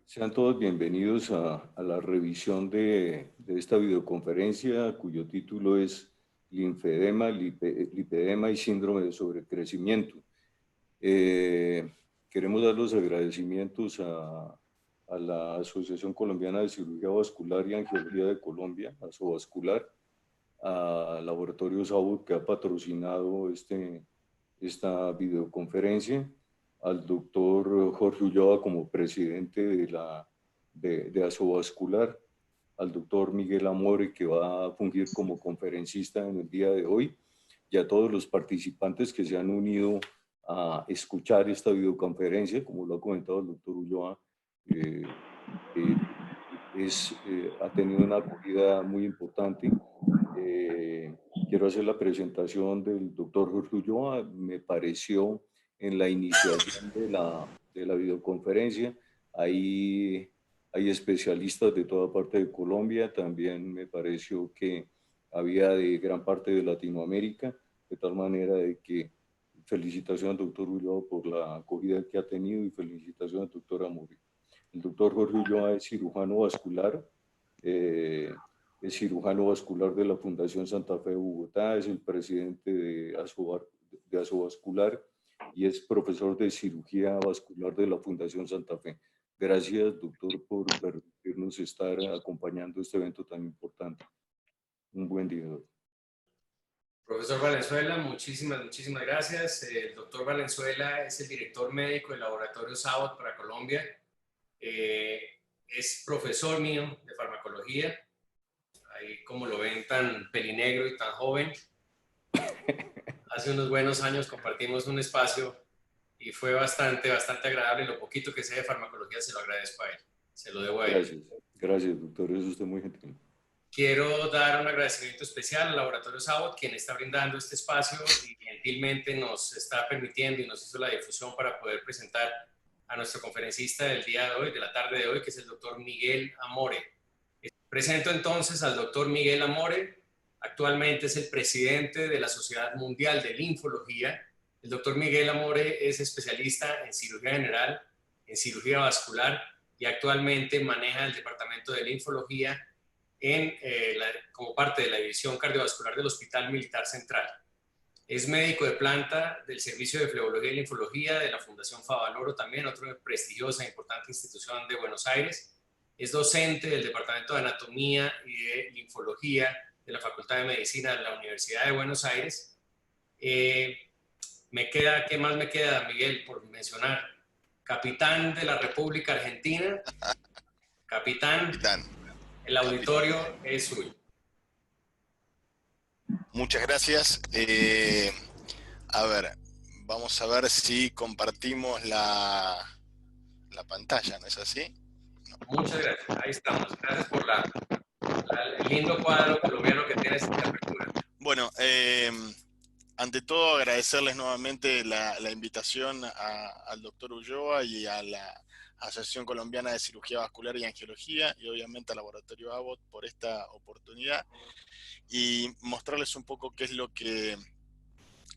Sean todos bienvenidos a la revisión de esta videoconferencia cuyo título es Linfedema, lipedema y síndrome de sobrecrecimiento. Queremos dar los agradecimientos a la Asociación Colombiana de Cirugía Vascular y Angiología de Colombia, ASOVascular, a Laboratorio Sabot que ha patrocinado esta videoconferencia, al doctor Jorge Ulloa como presidente de ASOVascular, al doctor Miguel Amore que va a fungir como conferencista en el día de hoy, y a todos los participantes que se han unido a escuchar esta videoconferencia. Como lo ha comentado el doctor Ulloa, ha tenido una acogida muy importante. Quiero hacer la presentación del doctor Jorge Ulloa. Me pareció en la iniciación de la videoconferencia, hay especialistas de toda parte de Colombia, también me pareció que había de gran parte de Latinoamérica, de tal manera de que felicitaciones al doctor Ulloa por la acogida que ha tenido y felicitaciones al doctor Amori. El doctor Jorge Ulloa es cirujano vascular, es cirujano vascular de la Fundación Santa Fe de Bogotá, es el presidente de ASOVascular y es profesor de cirugía vascular de la Fundación Santa Fe. Gracias, doctor, por permitirnos estar acompañando este evento tan importante. Un buen día, doctor. Profesor Valenzuela, muchísimas gracias. El doctor Valenzuela es el director médico del Laboratorio Sabot para Colombia. Es profesor mío de farmacología. Ahí como lo ven tan pelinegro y tan joven. Hace unos buenos años compartimos un espacio y fue bastante agradable. Lo poquito que sé de farmacología se lo agradezco a él. Se lo debo a él. Gracias, doctor. Es usted muy gentil. Quiero dar un agradecimiento especial al Laboratorio Sabot, quien está brindando este espacio y gentilmente nos está permitiendo y nos hizo la difusión para poder presentar a nuestro conferencista del día de hoy, de la tarde de hoy, que es el doctor Miguel Amore. Presento entonces al doctor Miguel Amore. Actualmente es el presidente de la Sociedad Mundial de Linfología. El doctor Miguel Amore es especialista en cirugía general, en cirugía vascular y actualmente maneja el departamento de linfología como parte de la división cardiovascular del Hospital Militar Central. Es médico de planta del Servicio de Flebología y Linfología de la Fundación Favaloro, también otra prestigiosa e importante institución de Buenos Aires. Es docente del Departamento de Anatomía y de Linfología de la Facultad de Medicina de la Universidad de Buenos Aires. ¿Qué más me queda, Miguel, por mencionar? Capitán de la República Argentina. Capitán. El auditorio es suyo. Muchas gracias. A ver, vamos a ver si compartimos la pantalla, ¿no es así? No. Muchas gracias, ahí estamos. Gracias por el lindo cuadro colombiano que tiene esta apertura. Bueno, ante todo agradecerles nuevamente la invitación al doctor Ulloa y a la Asociación Colombiana de Cirugía Vascular y Angiología y obviamente al Laboratorio Abbott por esta oportunidad y mostrarles un poco qué es lo que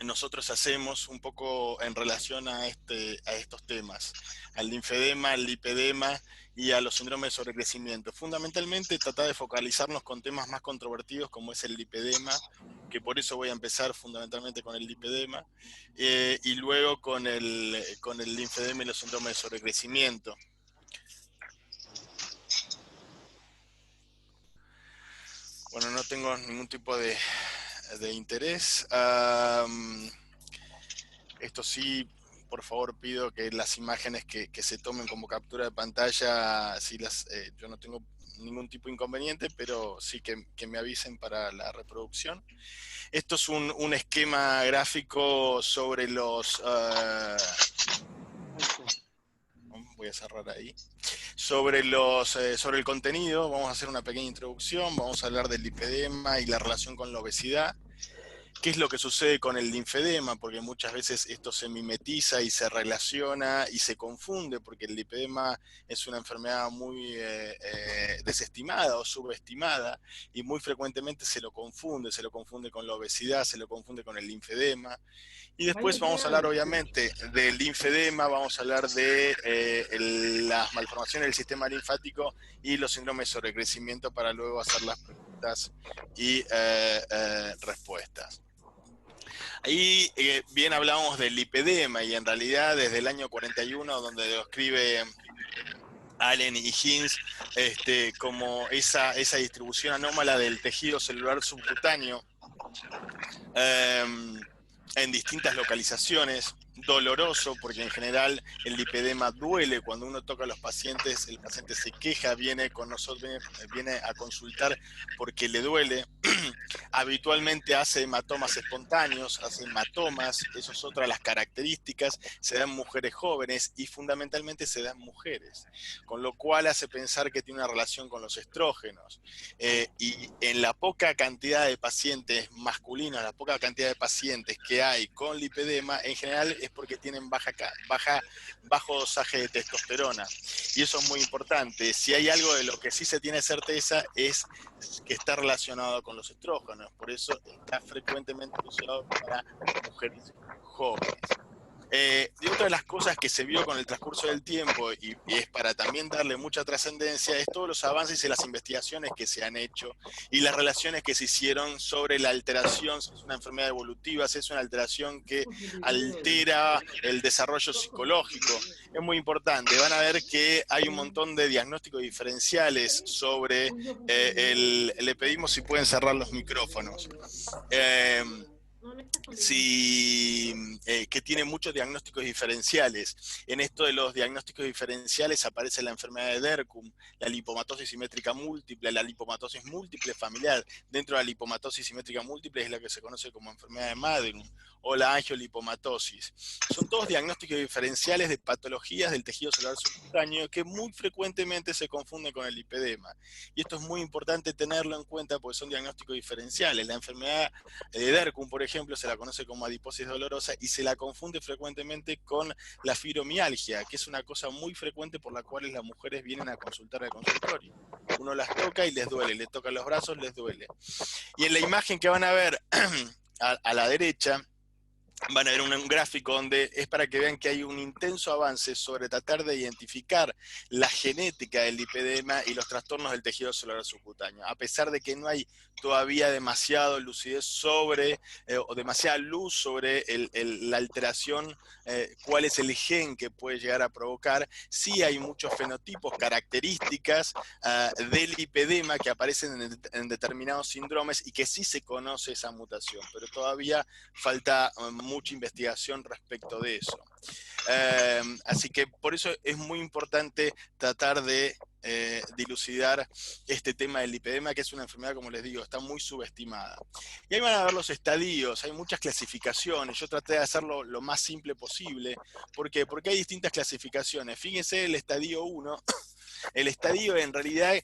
nosotros hacemos un poco en relación a estos temas, al linfedema, al lipedema y a los síndromes de sobrecrecimiento. Fundamentalmente tratar de focalizarnos con temas más controvertidos como es el lipedema, que por eso voy a empezar fundamentalmente con el lipedema, y luego con el linfedema y los síndromes de sobrecrecimiento. Bueno, no tengo ningún tipo de interés. Esto sí, por favor pido que las imágenes que se tomen como captura de pantalla, yo no tengo ningún tipo de inconveniente, pero sí que me avisen para la reproducción. Esto es un esquema gráfico sobre los... voy a cerrar ahí. Sobre el contenido, vamos a hacer una pequeña introducción, vamos a hablar del lipedema y la relación con la obesidad. ¿Qué es lo que sucede con el linfedema? Porque muchas veces esto se mimetiza y se relaciona y se confunde, porque el linfedema es una enfermedad muy desestimada o subestimada, y muy frecuentemente se lo confunde con la obesidad, se lo confunde con el linfedema. Y después vamos a hablar obviamente del linfedema, vamos a hablar de las malformaciones del sistema linfático y los síndromes de sobrecrecimiento, para luego hacer las preguntas y respuestas. Ahí bien hablamos del lipedema, y en realidad desde el año 41, donde lo escribe Allen y Hinz, como esa distribución anómala del tejido celular subcutáneo en distintas localizaciones, doloroso, porque en general el lipedema duele. Cuando uno toca a los pacientes, el paciente se queja, viene con nosotros, viene a consultar porque le duele. Habitualmente hace hematomas espontáneos, hace hematomas, eso es otra de las características. Se dan mujeres jóvenes y fundamentalmente se dan mujeres, con lo cual hace pensar que tiene una relación con los estrógenos. Y en la poca cantidad de pacientes masculinos, la poca cantidad de pacientes que hay con lipedema, en general es porque tienen bajo dosaje de testosterona. Y eso es muy importante. Si hay algo de lo que sí se tiene certeza, es que está relacionado con los estrógenos. Por eso está frecuentemente usado para mujeres jóvenes. Y otra de las cosas que se vio con el transcurso del tiempo, y es para también darle mucha trascendencia, es todos los avances y las investigaciones que se han hecho y las relaciones que se hicieron sobre la alteración, si es una enfermedad evolutiva, si es una alteración que altera el desarrollo psicológico. Es muy importante. Van a ver que hay un montón de diagnósticos diferenciales sobre le pedimos si pueden cerrar los micrófonos. Que tiene muchos diagnósticos diferenciales. En esto de los diagnósticos diferenciales aparece la enfermedad de Derkum, la lipomatosis simétrica múltiple, la lipomatosis múltiple familiar. Dentro de la lipomatosis simétrica múltiple es la que se conoce como enfermedad de Madelung, o la angiolipomatosis. Son todos diagnósticos diferenciales de patologías del tejido celular subcutáneo que muy frecuentemente se confunden con el lipedema. Y esto es muy importante tenerlo en cuenta porque son diagnósticos diferenciales. La enfermedad de Derkum, por ejemplo, se la conoce como adiposis dolorosa y se la confunde frecuentemente con la fibromialgia, que es una cosa muy frecuente por la cual las mujeres vienen a consultar al consultorio. Uno las toca y les duele, les toca los brazos, les duele. Y en la imagen que van a ver a la derecha, van a ver un gráfico donde es para que vean que hay un intenso avance sobre tratar de identificar la genética del lipedema y los trastornos del tejido celular subcutáneo, a pesar de que no hay todavía demasiada lucidez sobre, o demasiada luz sobre la alteración, cuál es el gen que puede llegar a provocar. Sí hay muchos fenotipos, características del lipedema que aparecen en determinados síndromes y que sí se conoce esa mutación, pero todavía falta mucha investigación respecto de eso. Así que por eso es muy importante tratar de dilucidar este tema del lipedema, que es una enfermedad, como les digo, está muy subestimada. Y ahí van a ver los estadios, hay muchas clasificaciones. Yo traté de hacerlo lo más simple posible. ¿Por qué? Porque hay distintas clasificaciones. Fíjense el estadio 1. El estadio en realidad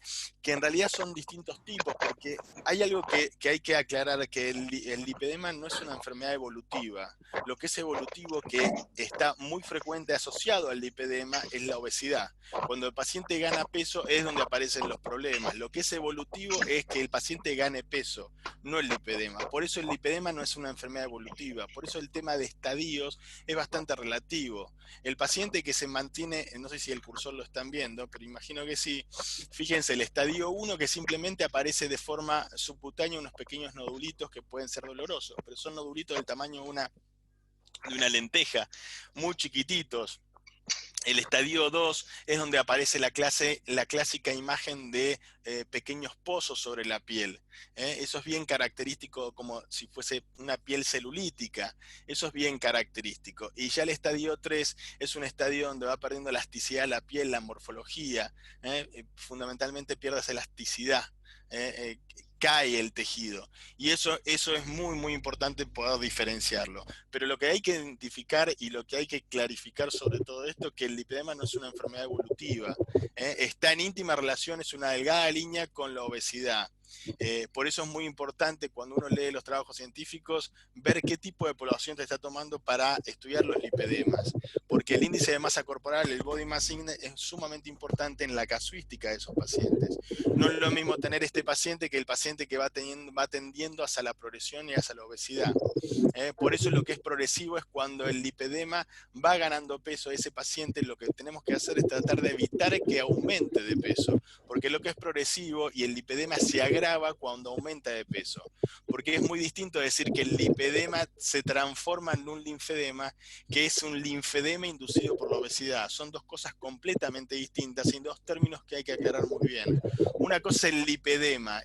son distintos tipos, porque hay algo que hay que aclarar, que el lipedema no es una enfermedad evolutiva. Lo que es evolutivo, que está muy frecuente asociado al lipedema, es la obesidad. Cuando el paciente gana peso es donde aparecen los problemas. Lo que es evolutivo es que el paciente gane peso, no el lipedema. Por eso el lipedema no es una enfermedad evolutiva. Por eso el tema de estadios es bastante relativo. El paciente que se mantiene, no sé si el cursor lo están viendo, pero imagino que sí. Fíjense, el estadio 1, que simplemente aparece de forma subcutánea unos pequeños nodulitos que pueden ser dolorosos, pero son nodulitos del tamaño de una lenteja, muy chiquititos. El estadio 2 es donde aparece la clásica imagen de pequeños pozos sobre la piel. Eso es bien característico, como si fuese una piel celulítica. Eso es bien característico. Y ya el estadio 3 es un estadio donde va perdiendo elasticidad la piel, la morfología. Fundamentalmente pierde esa elasticidad. cae el tejido. Y eso es muy, muy importante poder diferenciarlo. Pero lo que hay que identificar y lo que hay que clarificar sobre todo esto es que el lipedema no es una enfermedad evolutiva. Está en íntima relación, es una delgada línea con la obesidad. Por eso es muy importante cuando uno lee los trabajos científicos ver qué tipo de población te está tomando para estudiar los lipedemas, porque el índice de masa corporal, el body mass index, es sumamente importante en la casuística de esos pacientes. No es lo mismo tener este paciente que el paciente que va tendiendo hacia la progresión y hacia la obesidad. Por eso lo que es progresivo es cuando el lipedema va ganando peso. Ese paciente lo que tenemos que hacer es tratar de evitar que aumente de peso, porque lo que es progresivo y el lipedema se agrava cuando aumenta de peso, porque es muy distinto decir que el lipedema se transforma en un linfedema, que es un linfedema inducido por la obesidad. Son dos cosas completamente distintas y dos términos que hay que aclarar muy bien. Una cosa es el lipedema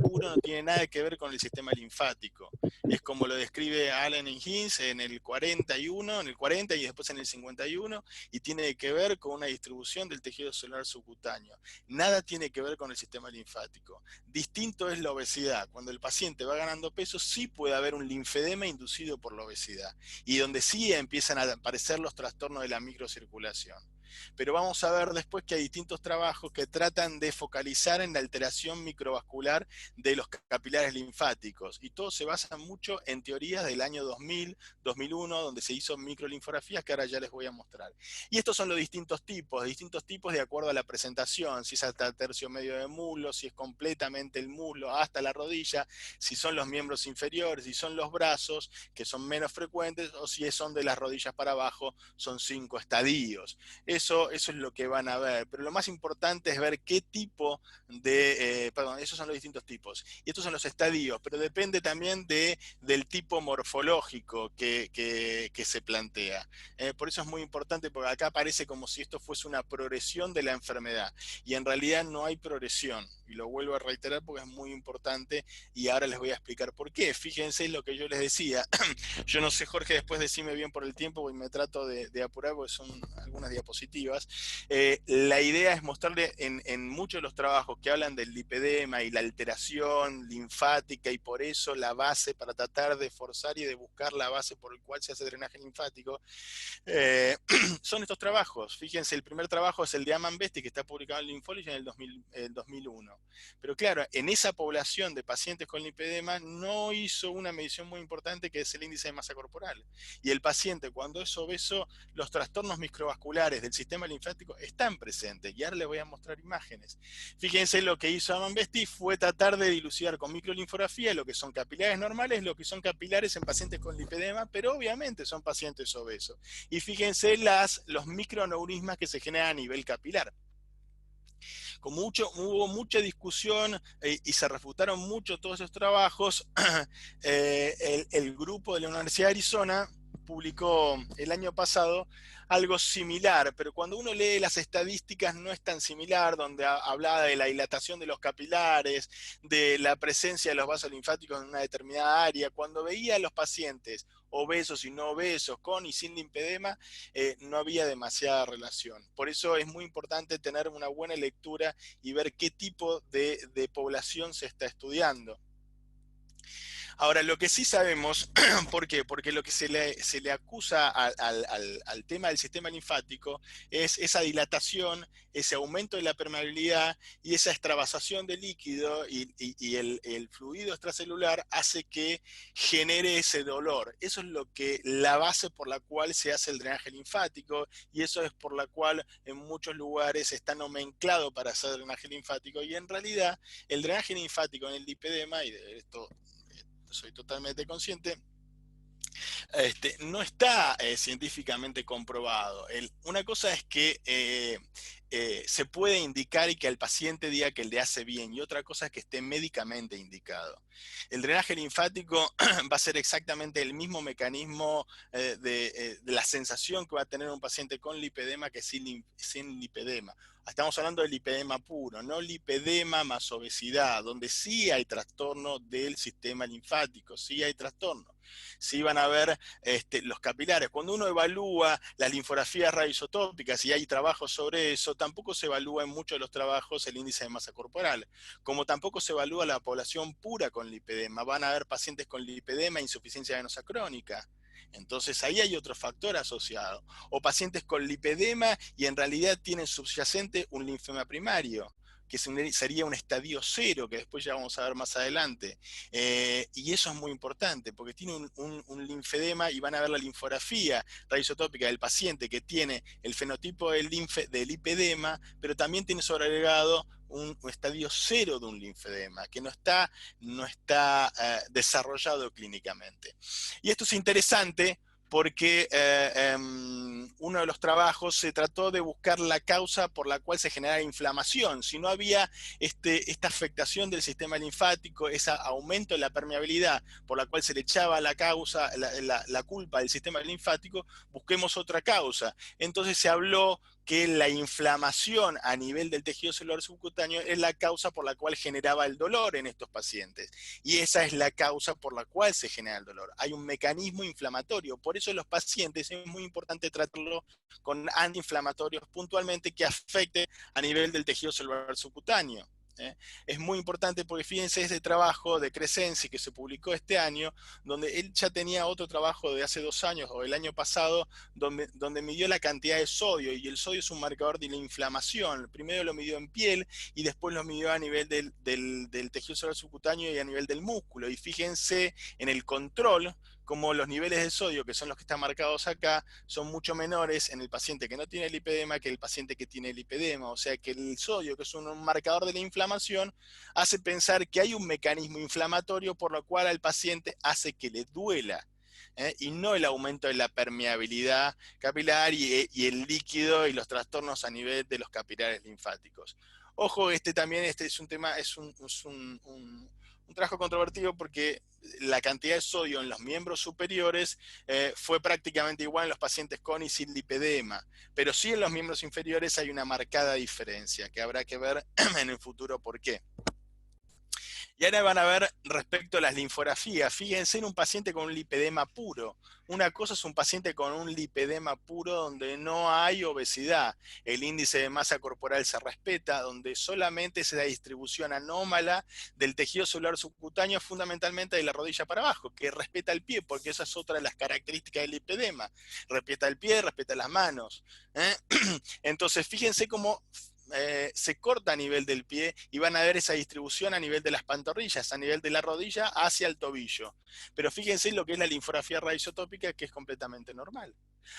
puro no tiene nada que ver con el sistema linfático. Es como lo describe Allen y Hinz en el 41, en el 40 y después en el 51, y tiene que ver con una distribución del tejido celular subcutáneo. Nada tiene que ver con el sistema linfático. Distinto es la obesidad. Cuando el paciente va ganando peso, sí puede haber un linfedema inducido por la obesidad, y donde sí empiezan a aparecer los trastornos de la microcirculación. Pero vamos a ver después que hay distintos trabajos que tratan de focalizar en la alteración microvascular de los capilares linfáticos, y todo se basa mucho en teorías del año 2000, 2001, donde se hizo microlinfografías que ahora ya les voy a mostrar. Y estos son los distintos tipos de acuerdo a la presentación, si es hasta el tercio medio de muslo, si es completamente el muslo hasta la rodilla, si son los miembros inferiores, si son los brazos, que son menos frecuentes, o si son de las rodillas para abajo, son 5 estadios. Eso es lo que van a ver, pero lo más importante es ver qué tipo de, esos son los distintos tipos, y estos son los estadios, pero depende también del tipo morfológico que se plantea. Por eso es muy importante, porque acá parece como si esto fuese una progresión de la enfermedad, y en realidad no hay progresión, y lo vuelvo a reiterar porque es muy importante, y ahora les voy a explicar por qué. Fíjense lo que yo les decía. Yo no sé, Jorge, después decime bien por el tiempo, porque me trato de apurar porque son algunas diapositivas. La idea es mostrarle en muchos de los trabajos que hablan del lipedema y la alteración linfática, y por eso la base, para tratar de forzar y de buscar la base por el cual se hace drenaje linfático, son estos trabajos. Fíjense, el primer trabajo es el de Aman Besti, que está publicado en Lymphology en el 2001. Pero claro, en esa población de pacientes con lipedema no hizo una medición muy importante, que es el índice de masa corporal. Y el paciente, cuando es obeso, los trastornos microvasculares del sistema linfático están presentes. Y ahora les voy a mostrar imágenes. Fíjense, lo que hizo Aman Besti fue tratar de dilucidar con microlinfografía lo que son capilares normales, lo que son capilares en pacientes con lipedema, pero obviamente son pacientes obesos. Y fíjense los microaneurismas que se generan a nivel capilar. Hubo mucha discusión y se refutaron mucho todos esos trabajos, el grupo de la Universidad de Arizona publicó el año pasado algo similar, pero cuando uno lee las estadísticas no es tan similar, donde hablaba de la dilatación de los capilares, de la presencia de los vasos linfáticos en una determinada área. Cuando veía a los pacientes obesos y no obesos, con y sin lipedema, no había demasiada relación. Por eso es muy importante tener una buena lectura y ver qué tipo de población se está estudiando. Ahora, lo que sí sabemos, ¿por qué? Porque lo que se le acusa al tema del sistema linfático es esa dilatación, ese aumento de la permeabilidad y esa extravasación de líquido, y el fluido extracelular hace que genere ese dolor. Eso es la base por la cual se hace el drenaje linfático, y eso es por la cual en muchos lugares está nomenclado para hacer drenaje linfático, y en realidad el drenaje linfático en el lipedema, y de esto soy totalmente consciente, no está científicamente comprobado. Una cosa es que se puede indicar y que el paciente diga que le hace bien, y otra cosa es que esté médicamente indicado. El drenaje linfático va a ser exactamente el mismo mecanismo de la sensación que va a tener un paciente con lipedema que sin lipedema. Estamos hablando de lipedema puro, no lipedema más obesidad, donde sí hay trastorno del sistema linfático, sí hay trastorno. se iban a ver los capilares. Cuando uno evalúa las linfografías radioisotópicas y hay trabajos sobre eso, tampoco se evalúa en muchos de los trabajos el índice de masa corporal, como tampoco se evalúa la población pura con lipedema. Van a haber pacientes con lipedema e insuficiencia venosa crónica. Entonces ahí hay otro factor asociado. O pacientes con lipedema y en realidad tienen subyacente un linfema primario, que sería un estadio 0, que después ya vamos a ver más adelante. Y eso es muy importante, porque tiene un linfedema y van a ver la linfografía radioisotópica del paciente que tiene el fenotipo del lipedema, pero también tiene sobreagregado un estadio 0 de un linfedema, que no está desarrollado clínicamente. Y esto es interesante porque uno de los trabajos se trató de buscar la causa por la cual se genera inflamación. Si no había esta afectación del sistema linfático, ese aumento de la permeabilidad por la cual se le echaba la culpa del sistema linfático, busquemos otra causa. Entonces se habló que la inflamación a nivel del tejido celular subcutáneo es la causa por la cual generaba el dolor en estos pacientes. Y esa es la causa por la cual se genera el dolor. Hay un mecanismo inflamatorio. Por eso en los pacientes es muy importante tratarlo con antiinflamatorios puntualmente que afecte a nivel del tejido celular subcutáneo. Es muy importante porque fíjense ese trabajo de Crescenzi que se publicó este año, donde él ya tenía otro trabajo de hace 2 años o el año pasado, donde midió la cantidad de sodio, y el sodio es un marcador de la inflamación. Primero lo midió en piel y después lo midió a nivel del tejido celular subcutáneo y a nivel del músculo. Y fíjense en el control, como los niveles de sodio, que son los que están marcados acá, son mucho menores en el paciente que no tiene lipedema que el paciente que tiene lipedema. O sea que el sodio, que es un marcador de la inflamación, hace pensar que hay un mecanismo inflamatorio por lo cual al paciente hace que le duela. Y no el aumento de la permeabilidad capilar y el líquido y los trastornos a nivel de los capilares linfáticos. Ojo, también es un tema, es un trabajo controvertido porque la cantidad de sodio en los miembros superiores fue prácticamente igual en los pacientes con y sin lipedema, pero sí en los miembros inferiores hay una marcada diferencia que habrá que ver en el futuro por qué. Y ahora van a ver respecto a las linfografías. Fíjense en un paciente con un lipedema puro. Una cosa es un paciente con un lipedema puro donde no hay obesidad. El índice de masa corporal se respeta, donde solamente es la distribución anómala del tejido celular subcutáneo, fundamentalmente de la rodilla para abajo, que respeta el pie, porque esa es otra de las características del lipedema. Respeta el pie, respeta las manos. Entonces, fíjense cómo se corta a nivel del pie y van a ver esa distribución a nivel de las pantorrillas, a nivel de la rodilla hacia el tobillo. Pero fíjense lo que es la linfografía radioisotópica, que es completamente normal.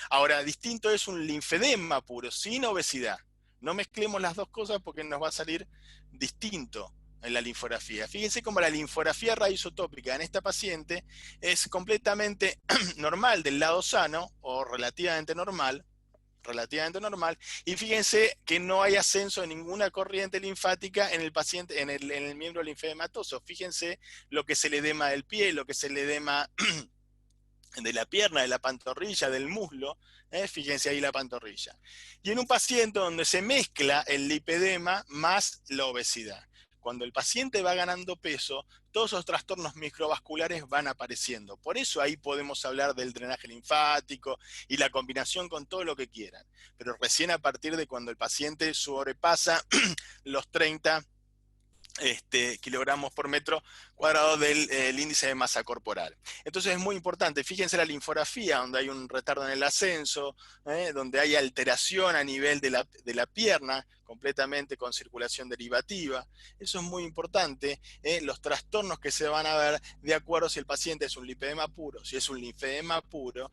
Ahora, distinto es un linfedema puro, sin obesidad. No mezclemos las dos cosas porque nos va a salir distinto en la linfografía. Fíjense cómo la linfografía radioisotópica en esta paciente es completamente normal del lado sano o relativamente normal, y fíjense que no hay ascenso de ninguna corriente linfática en el paciente, en el miembro linfedematoso. Fíjense lo que es el edema del pie, lo que es el edema de la pierna, de la pantorrilla, del muslo. Fíjense ahí la pantorrilla. Y en un paciente donde se mezcla el lipedema más la obesidad. Cuando el paciente va ganando peso, todos esos trastornos microvasculares van apareciendo. Por eso ahí podemos hablar del drenaje linfático y la combinación con todo lo que quieran. Pero recién a partir de cuando el paciente sobrepasa los 30 kilogramos por metro cuadrado del índice de masa corporal. Entonces es muy importante, fíjense la linfografía, donde hay un retardo en el ascenso, donde hay alteración a nivel de la pierna, completamente con circulación derivativa. Eso es muy importante, los trastornos que se van a ver de acuerdo si el paciente es un lipedema puro, si es un linfedema puro,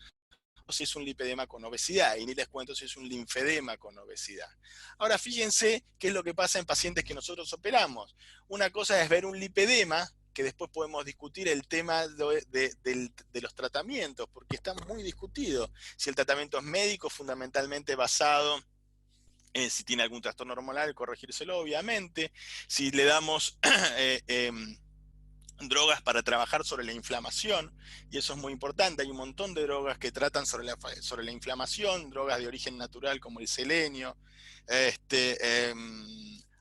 o si es un lipedema con obesidad, y ni les cuento si es un linfedema con obesidad. Ahora fíjense qué es lo que pasa en pacientes que nosotros operamos. Una cosa es ver un lipedema, que después podemos discutir el tema de los tratamientos, porque está muy discutido. Si el tratamiento es médico, fundamentalmente basado en si tiene algún trastorno hormonal, corregírselo obviamente. Si le damos drogas para trabajar sobre la inflamación, y eso es muy importante. Hay un montón de drogas que tratan sobre la inflamación, drogas de origen natural como el selenio.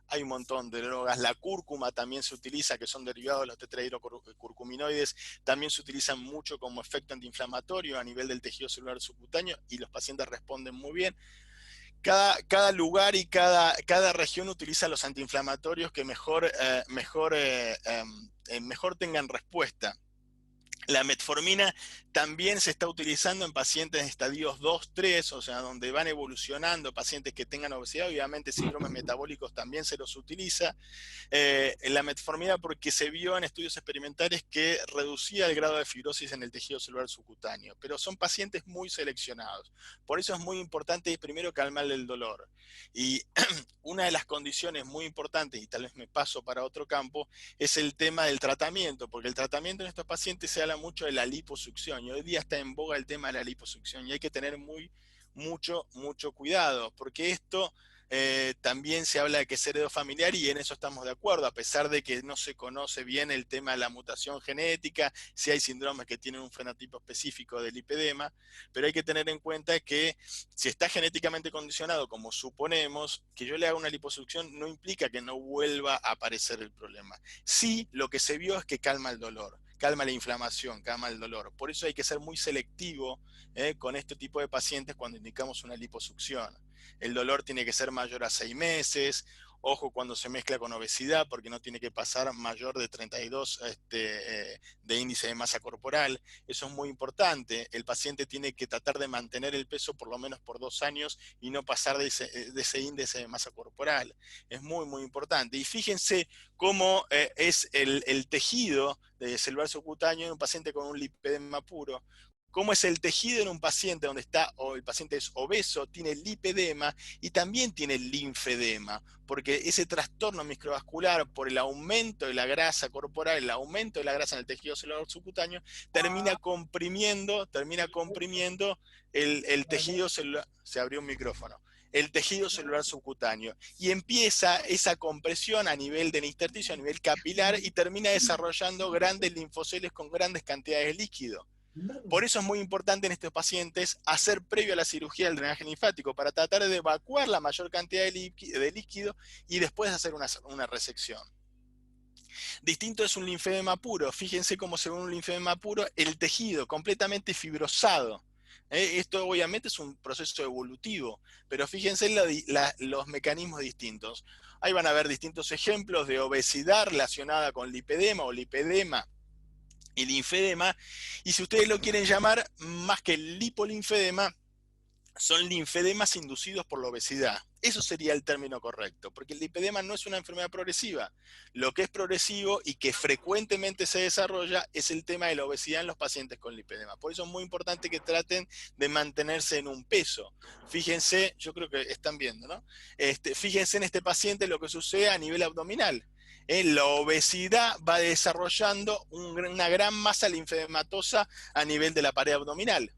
hay un montón de drogas. La cúrcuma también se utiliza, que son derivados de los tetrahidrocurcuminoides, también se utilizan mucho como efecto antiinflamatorio a nivel del tejido celular subcutáneo y los pacientes responden muy bien. Cada lugar y cada región utiliza los antiinflamatorios que mejor tengan respuesta. La metformina también se está utilizando en pacientes de estadios 2, 3, o sea, donde van evolucionando, pacientes que tengan obesidad, obviamente síndromes metabólicos también se los utiliza. La metformina porque se vio en estudios experimentales que reducía el grado de fibrosis en el tejido celular subcutáneo, pero son pacientes muy seleccionados. Por eso es muy importante primero calmar el dolor. Y una de las condiciones muy importantes, y tal vez me paso para otro campo, es el tema del tratamiento, porque el tratamiento en estos pacientes se habla mucho de la liposucción, y hoy día está en boga el tema de la liposucción, y hay que tener mucho cuidado, porque esto también se habla de que es heredofamiliar y en eso estamos de acuerdo, a pesar de que no se conoce bien el tema de la mutación genética, si hay síndromes que tienen un fenotipo específico del lipedema, pero hay que tener en cuenta que si está genéticamente condicionado, como suponemos, que yo le haga una liposucción no implica que no vuelva a aparecer el problema. Sí, lo que se vio es que calma el dolor, calma la inflamación, calma el dolor. Por eso hay que ser muy selectivo con este tipo de pacientes cuando indicamos una liposucción. El dolor tiene que ser mayor a 6 meses, ojo cuando se mezcla con obesidad, porque no tiene que pasar mayor de 32 de índice de masa corporal. Eso es muy importante. El paciente tiene que tratar de mantener el peso por lo menos por 2 años y no pasar de ese índice de masa corporal. Es muy importante. Y fíjense cómo es el tejido celular subcutáneo en un paciente con un lipedema puro. Cómo es el tejido en un paciente donde el paciente es obeso, tiene lipedema y también tiene linfedema, porque ese trastorno microvascular por el aumento de la grasa corporal, el aumento de la grasa en el tejido celular subcutáneo, termina comprimiendo el tejido celular. Se abrió un micrófono. El tejido celular subcutáneo y empieza esa compresión a nivel del intersticio, a nivel capilar y termina desarrollando grandes linfoceles con grandes cantidades de líquido. Por eso es muy importante en estos pacientes hacer previo a la cirugía el drenaje linfático para tratar de evacuar la mayor cantidad de líquido y después hacer una resección. Distinto es un linfedema puro. Fíjense cómo se ve un linfedema puro, el tejido completamente fibrosado. Esto obviamente es un proceso evolutivo, pero fíjense los mecanismos distintos. Ahí van a ver distintos ejemplos de obesidad relacionada con lipedema o lipedema y linfedema, y si ustedes lo quieren llamar, más que lipolinfedema, son linfedemas inducidos por la obesidad. Eso sería el término correcto, porque el lipedema no es una enfermedad progresiva. Lo que es progresivo y que frecuentemente se desarrolla es el tema de la obesidad en los pacientes con lipedema. Por eso es muy importante que traten de mantenerse en un peso. Fíjense, yo creo que están viendo, ¿no? Fíjense en este paciente lo que sucede a nivel abdominal. La obesidad va desarrollando una gran masa linfedematosa a nivel de la pared abdominal.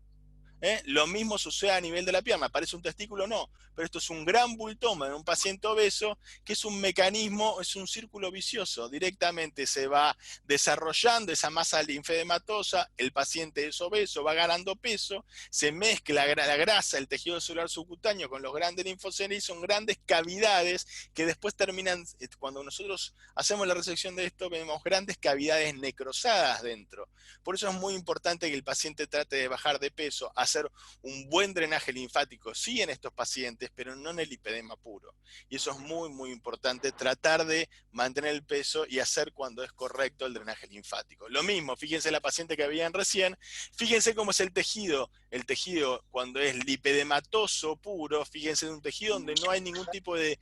Lo mismo sucede a nivel de la pierna. ¿Parece un testículo? No. Pero esto es un gran bultoma en un paciente obeso, que es un mecanismo, es un círculo vicioso. Directamente se va desarrollando esa masa linfedematosa, el paciente es obeso, va ganando peso, se mezcla la grasa, el tejido celular subcutáneo con los grandes linfocitos y son grandes cavidades que después terminan, cuando nosotros hacemos la resección de esto, vemos grandes cavidades necrosadas dentro. Por eso es muy importante que el paciente trate de bajar de peso, hacer un buen drenaje linfático, sí en estos pacientes, pero no en el lipedema puro. Y eso es muy importante, tratar de mantener el peso y hacer cuando es correcto el drenaje linfático. Lo mismo, fíjense la paciente que habían recién, fíjense cómo es el tejido cuando es lipedematoso puro, fíjense en un tejido donde no hay ningún tipo de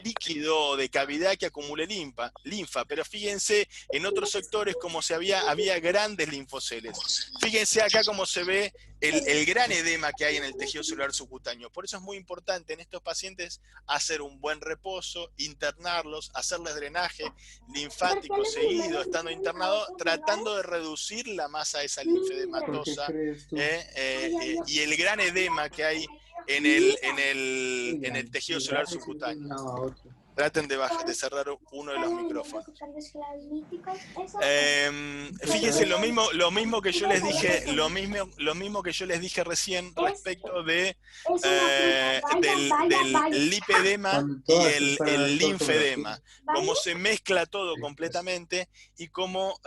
líquido o de cavidad que acumule linfa, pero fíjense en otros sectores como había grandes linfoceles. Fíjense acá cómo se ve el gran edema que hay en el tejido celular subcutáneo. Por eso es muy importante en estos pacientes hacer un buen reposo, internarlos, hacerles drenaje linfático seguido, estando internado, tratando de reducir la masa de esa linfedematosa y el gran edema que hay en el tejido celular subcutáneo. Traten de cerrar uno de los micrófonos. Fíjense lo mismo que yo les dije, lo mismo que yo les dije recién respecto del lipedema y el linfedema. Cómo se mezcla todo completamente y cómo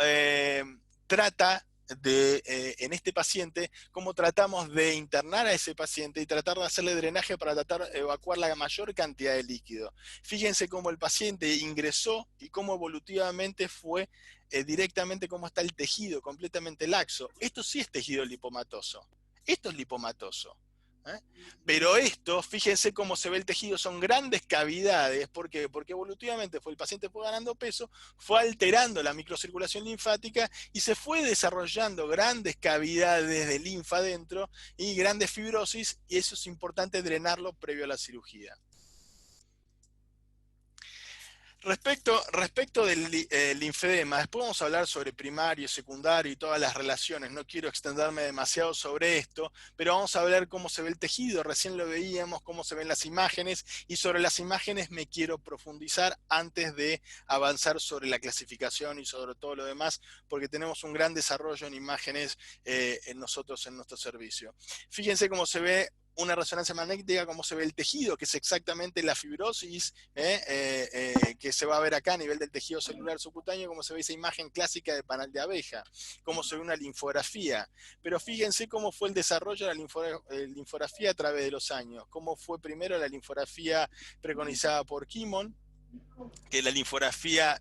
trata en este paciente, cómo tratamos de internar a ese paciente y tratar de hacerle drenaje para tratar de evacuar la mayor cantidad de líquido. Fíjense cómo el paciente ingresó y cómo evolutivamente fue directamente cómo está el tejido completamente laxo. Esto sí es tejido lipomatoso. Esto es lipomatoso. Pero esto, fíjense cómo se ve el tejido, son grandes cavidades. ¿Por qué? Porque evolutivamente el paciente fue ganando peso, fue alterando la microcirculación linfática y se fue desarrollando grandes cavidades de linfa adentro y grandes fibrosis, y eso es importante drenarlo previo a la cirugía. Respecto del linfedema, después vamos a hablar sobre primario, secundario y todas las relaciones. No quiero extenderme demasiado sobre esto, pero vamos a ver cómo se ve el tejido. Recién lo veíamos, cómo se ven las imágenes, y sobre las imágenes me quiero profundizar antes de avanzar sobre la clasificación y sobre todo lo demás, porque tenemos un gran desarrollo en imágenes nosotros en nuestro servicio. Fíjense cómo se ve una resonancia magnética, cómo se ve el tejido, que es exactamente la fibrosis que se va a ver acá a nivel del tejido celular subcutáneo, cómo se ve esa imagen clásica de panal de abeja, cómo se ve una linfografía. Pero fíjense cómo fue el desarrollo de la linfografía a través de los años, cómo fue primero la linfografía preconizada por Kimon, que la linfografía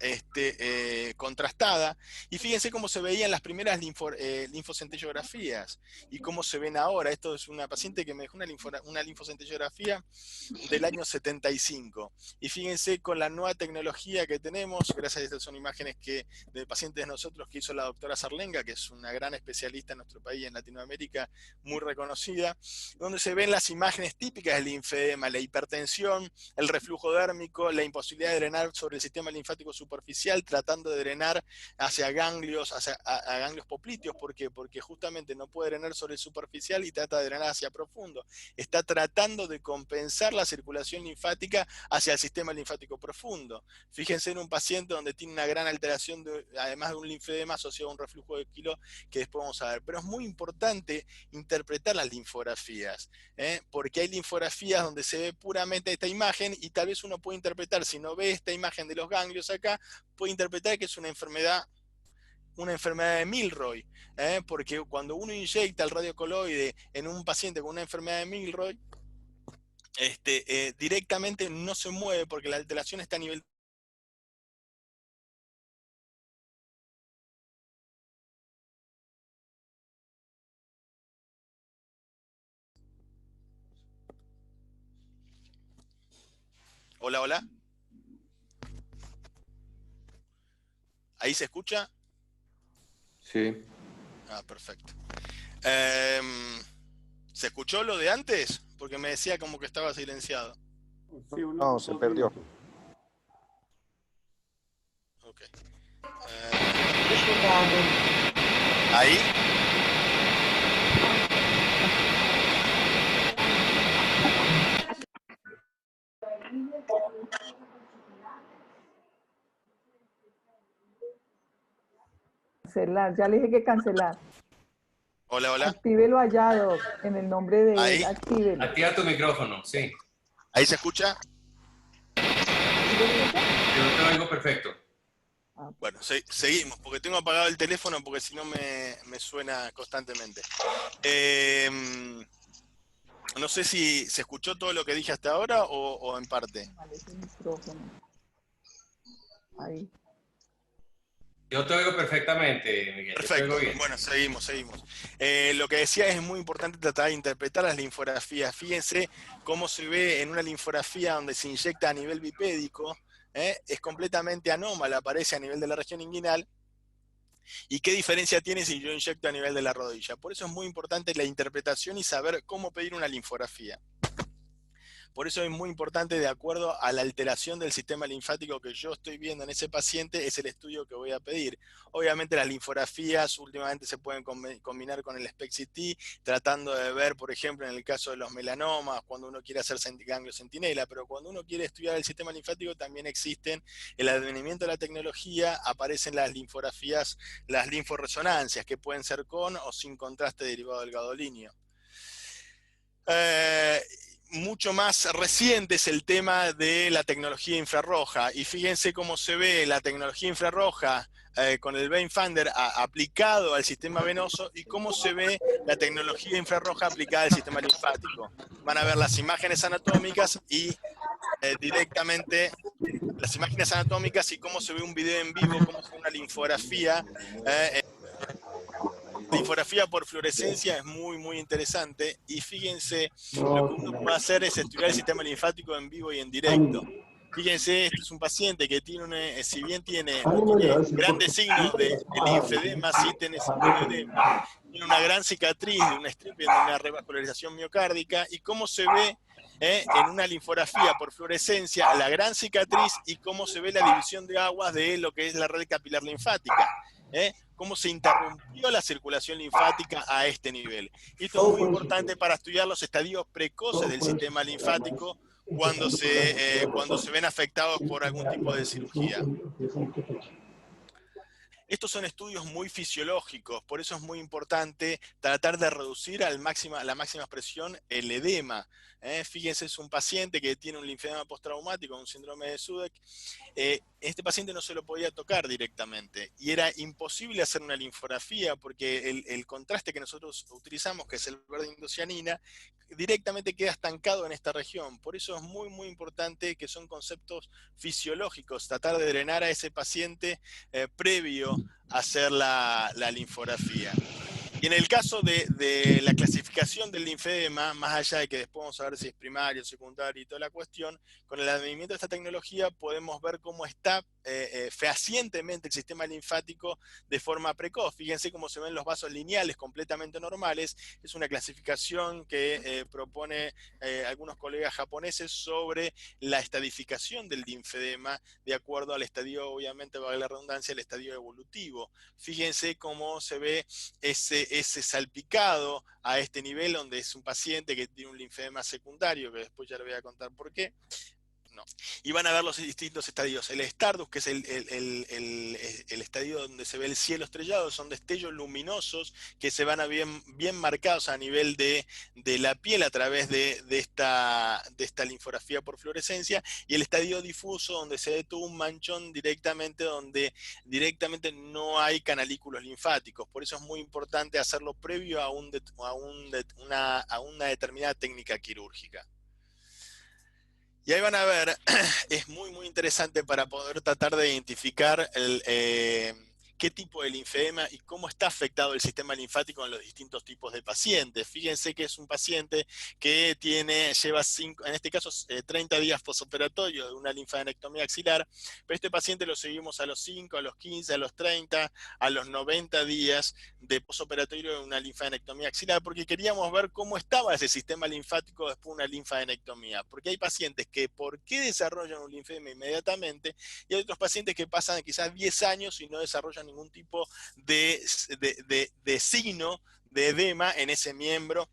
contrastada, y fíjense cómo se veían las primeras linfocentillografías y cómo se ven ahora. Esto es una paciente que me dejó una linfocentillografía del año 75, y fíjense con la nueva tecnología que tenemos, gracias a estas son imágenes de pacientes de nosotros que hizo la doctora Sarlenga, que es una gran especialista en nuestro país, en Latinoamérica, muy reconocida, donde se ven las imágenes típicas del linfedema, la hipertensión, el reflujo dérmico, la imposibilidad de drenar sobre el sistema linfático superficial, tratando de drenar hacia ganglios, a ganglios popliteos. ¿Por qué? Porque justamente no puede drenar sobre el superficial y trata de drenar hacia profundo. Está tratando de compensar la circulación linfática hacia el sistema linfático profundo. Fíjense en un paciente donde tiene una gran alteración, además de un linfedema asociado a un reflujo de Kilo, que después vamos a ver. Pero es muy importante interpretar las linfografías, porque hay linfografías donde se ve puramente esta imagen y tal vez uno puede interpretar, si no ve esta imagen de los ganglios acá, puede interpretar que es una enfermedad de Milroy, porque cuando uno inyecta el radiocoloide en un paciente con una enfermedad de Milroy, directamente no se mueve porque la alteración está a nivel. Hola, hola. ¿Ahí se escucha? Sí. Ah, perfecto. ¿Se escuchó lo de antes? Porque me decía como que estaba silenciado. No, se perdió. Ok. ¿Ahí? Cancelar, ya le dije que cancelar. Hola, hola. Actívelo allá, Doc, en el nombre de ¿Ahí? él, actívelo. Activa tu micrófono, sí. ¿Ahí se escucha? Yo te oigo perfecto. Bueno, seguimos, porque tengo apagado el teléfono porque si no me suena constantemente. No sé si se escuchó todo lo que dije hasta ahora o en parte. Ese micrófono. Ahí. Yo te oigo perfectamente, Miguel. Perfecto. Yo te oigo bien. Bueno, seguimos. Lo que decía es muy importante tratar de interpretar las linfografías. Fíjense cómo se ve en una linfografía donde se inyecta a nivel bipédico, es completamente anómala, aparece a nivel de la región inguinal. ¿Y qué diferencia tiene si yo inyecto a nivel de la rodilla? Por eso es muy importante la interpretación y saber cómo pedir una linfografía. Por eso es muy importante, de acuerdo a la alteración del sistema linfático que yo estoy viendo en ese paciente, es el estudio que voy a pedir. Obviamente las linfografías últimamente se pueden combinar con el SPECT-CT, tratando de ver, por ejemplo, en el caso de los melanomas, cuando uno quiere hacer ganglio centinela, pero cuando uno quiere estudiar el sistema linfático también existen, el advenimiento de la tecnología, aparecen las linfografías, las linforresonancias, que pueden ser con o sin contraste derivado del gadolinio. Mucho más reciente es el tema de la tecnología infrarroja, y fíjense cómo se ve la tecnología infrarroja con el Viewfinder aplicado al sistema venoso, y cómo se ve la tecnología infrarroja aplicada al sistema linfático. Van a ver las imágenes anatómicas y directamente las imágenes anatómicas y cómo se ve un video en vivo, cómo se ve una linfografía. La linfografía por fluorescencia es muy, muy interesante, y fíjense, lo que uno puede hacer es estudiar el sistema linfático en vivo y en directo. Fíjense, este es un paciente que tiene, si bien tiene grandes signos de linfedema, sí tiene signos de edema, tiene una gran cicatriz de una stripping, de una revascularización miocárdica, y cómo se ve en una linfografía por fluorescencia la gran cicatriz, y cómo se ve la división de aguas de lo que es la red capilar linfática. Cómo se interrumpió la circulación linfática a este nivel. Y esto es muy importante para estudiar los estadios precoces del sistema linfático cuando se ven afectados por algún tipo de cirugía. Estos son estudios muy fisiológicos, por eso es muy importante tratar de reducir a la máxima expresión el edema. Fíjense, es un paciente que tiene un linfedema postraumático, un síndrome de Sudeck. Este paciente no se lo podía tocar directamente, y era imposible hacer una linfografía porque el contraste que nosotros utilizamos, que es el verde indocianina, directamente queda estancado en esta región. Por eso es muy, muy importante, que son conceptos fisiológicos, tratar de drenar a ese paciente previo a hacer la linfografía. Y en el caso de la clasificación del linfedema, más allá de que después vamos a ver si es primario, secundario y toda la cuestión, con el advenimiento de esta tecnología podemos ver cómo está fehacientemente el sistema linfático de forma precoz. Fíjense cómo se ven los vasos lineales completamente normales. Es una clasificación que propone algunos colegas japoneses sobre la estadificación del linfedema de acuerdo al estadio, obviamente, valga la redundancia, el estadio evolutivo. Fíjense cómo se ve ese salpicado a este nivel, donde es un paciente que tiene un linfedema secundario, que después ya le voy a contar por qué. No. Y van a ver los distintos estadios. El Stardust, que es el estadio donde se ve el cielo estrellado, son destellos luminosos que se van a bien marcados a nivel de la piel a través de esta linfografía por fluorescencia, y el estadio difuso, donde se ve todo un manchón directamente, donde directamente no hay canalículos linfáticos. Por eso es muy importante hacerlo previo a una determinada técnica quirúrgica. Y ahí van a ver, es muy, muy interesante para poder tratar de identificar qué tipo de linfedema y cómo está afectado el sistema linfático en los distintos tipos de pacientes. Fíjense que es un paciente que lleva en este caso 30 días posoperatorios de una linfadenectomía axilar, pero este paciente lo seguimos a los 5, a los 15, a los 30, a los 90 días de posoperatorio de una linfadenectomía axilar, porque queríamos ver cómo estaba ese sistema linfático después de una linfadenectomía, porque hay pacientes que ¿por qué desarrollan un linfedema inmediatamente? Y hay otros pacientes que pasan quizás 10 años y no desarrollan ningún tipo de signo de edema en ese miembro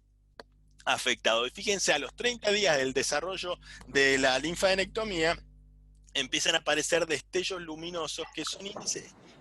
afectado. Y fíjense, a los 30 días del desarrollo de la linfadenectomía empiezan a aparecer destellos luminosos que son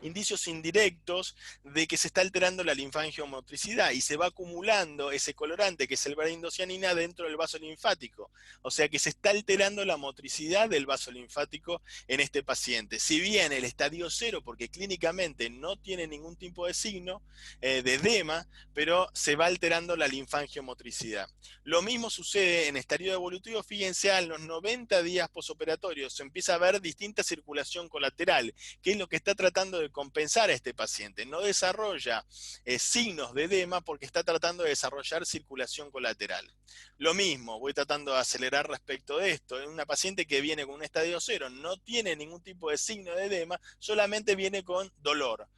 indicios indirectos de que se está alterando la linfangiomotricidad, y se va acumulando ese colorante, que es el verde indocianina, dentro del vaso linfático. O sea que se está alterando la motricidad del vaso linfático en este paciente. Si bien el estadio 0, porque clínicamente no tiene ningún tipo de signo de edema, pero se va alterando la linfangiomotricidad. Lo mismo sucede en estadio evolutivo. Fíjense, a los 90 días posoperatorios se empieza a ver distinta circulación colateral, que es lo que está tratando de de compensar a este paciente. No desarrolla signos de edema porque está tratando de desarrollar circulación colateral. Lo mismo, voy tratando de acelerar respecto de esto. En una paciente que viene con un estadio 0, no tiene ningún tipo de signo de edema, solamente viene con dolor.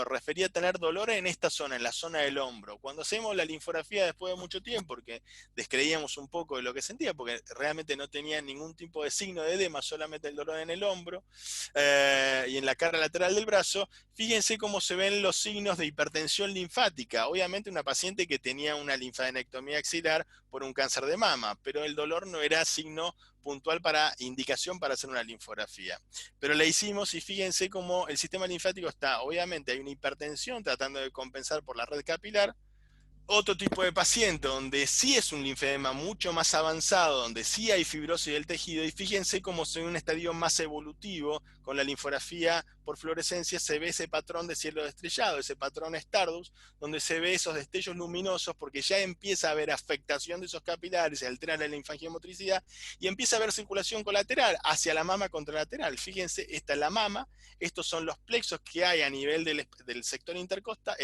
Refería a tener dolor en esta zona, en la zona del hombro. Cuando hacemos la linfografía después de mucho tiempo, porque descreíamos un poco de lo que sentía, porque realmente no tenía ningún tipo de signo de edema, solamente el dolor en el hombro y en la cara lateral del brazo, fíjense cómo se ven los signos de hipertensión linfática. Obviamente una paciente que tenía una linfadenectomía axilar por un cáncer de mama, pero el dolor no era signo puntual para indicación para hacer una linfografía. Pero la hicimos y fíjense cómo el sistema linfático está, obviamente hay una hipertensión tratando de compensar por la red capilar. Otro tipo de paciente donde sí es un linfedema mucho más avanzado, donde sí hay fibrosis del tejido, y fíjense cómo en un estadio más evolutivo, con la linfografía por fluorescencia, se ve ese patrón de cielo estrellado, ese patrón Stardust, donde se ve esos destellos luminosos, porque ya empieza a haber afectación de esos capilares, se altera la linfangiomotricidad, y empieza a haber circulación colateral hacia la mama contralateral. Fíjense, esta es la mama, estos son los plexos que hay a nivel del sector intercostal,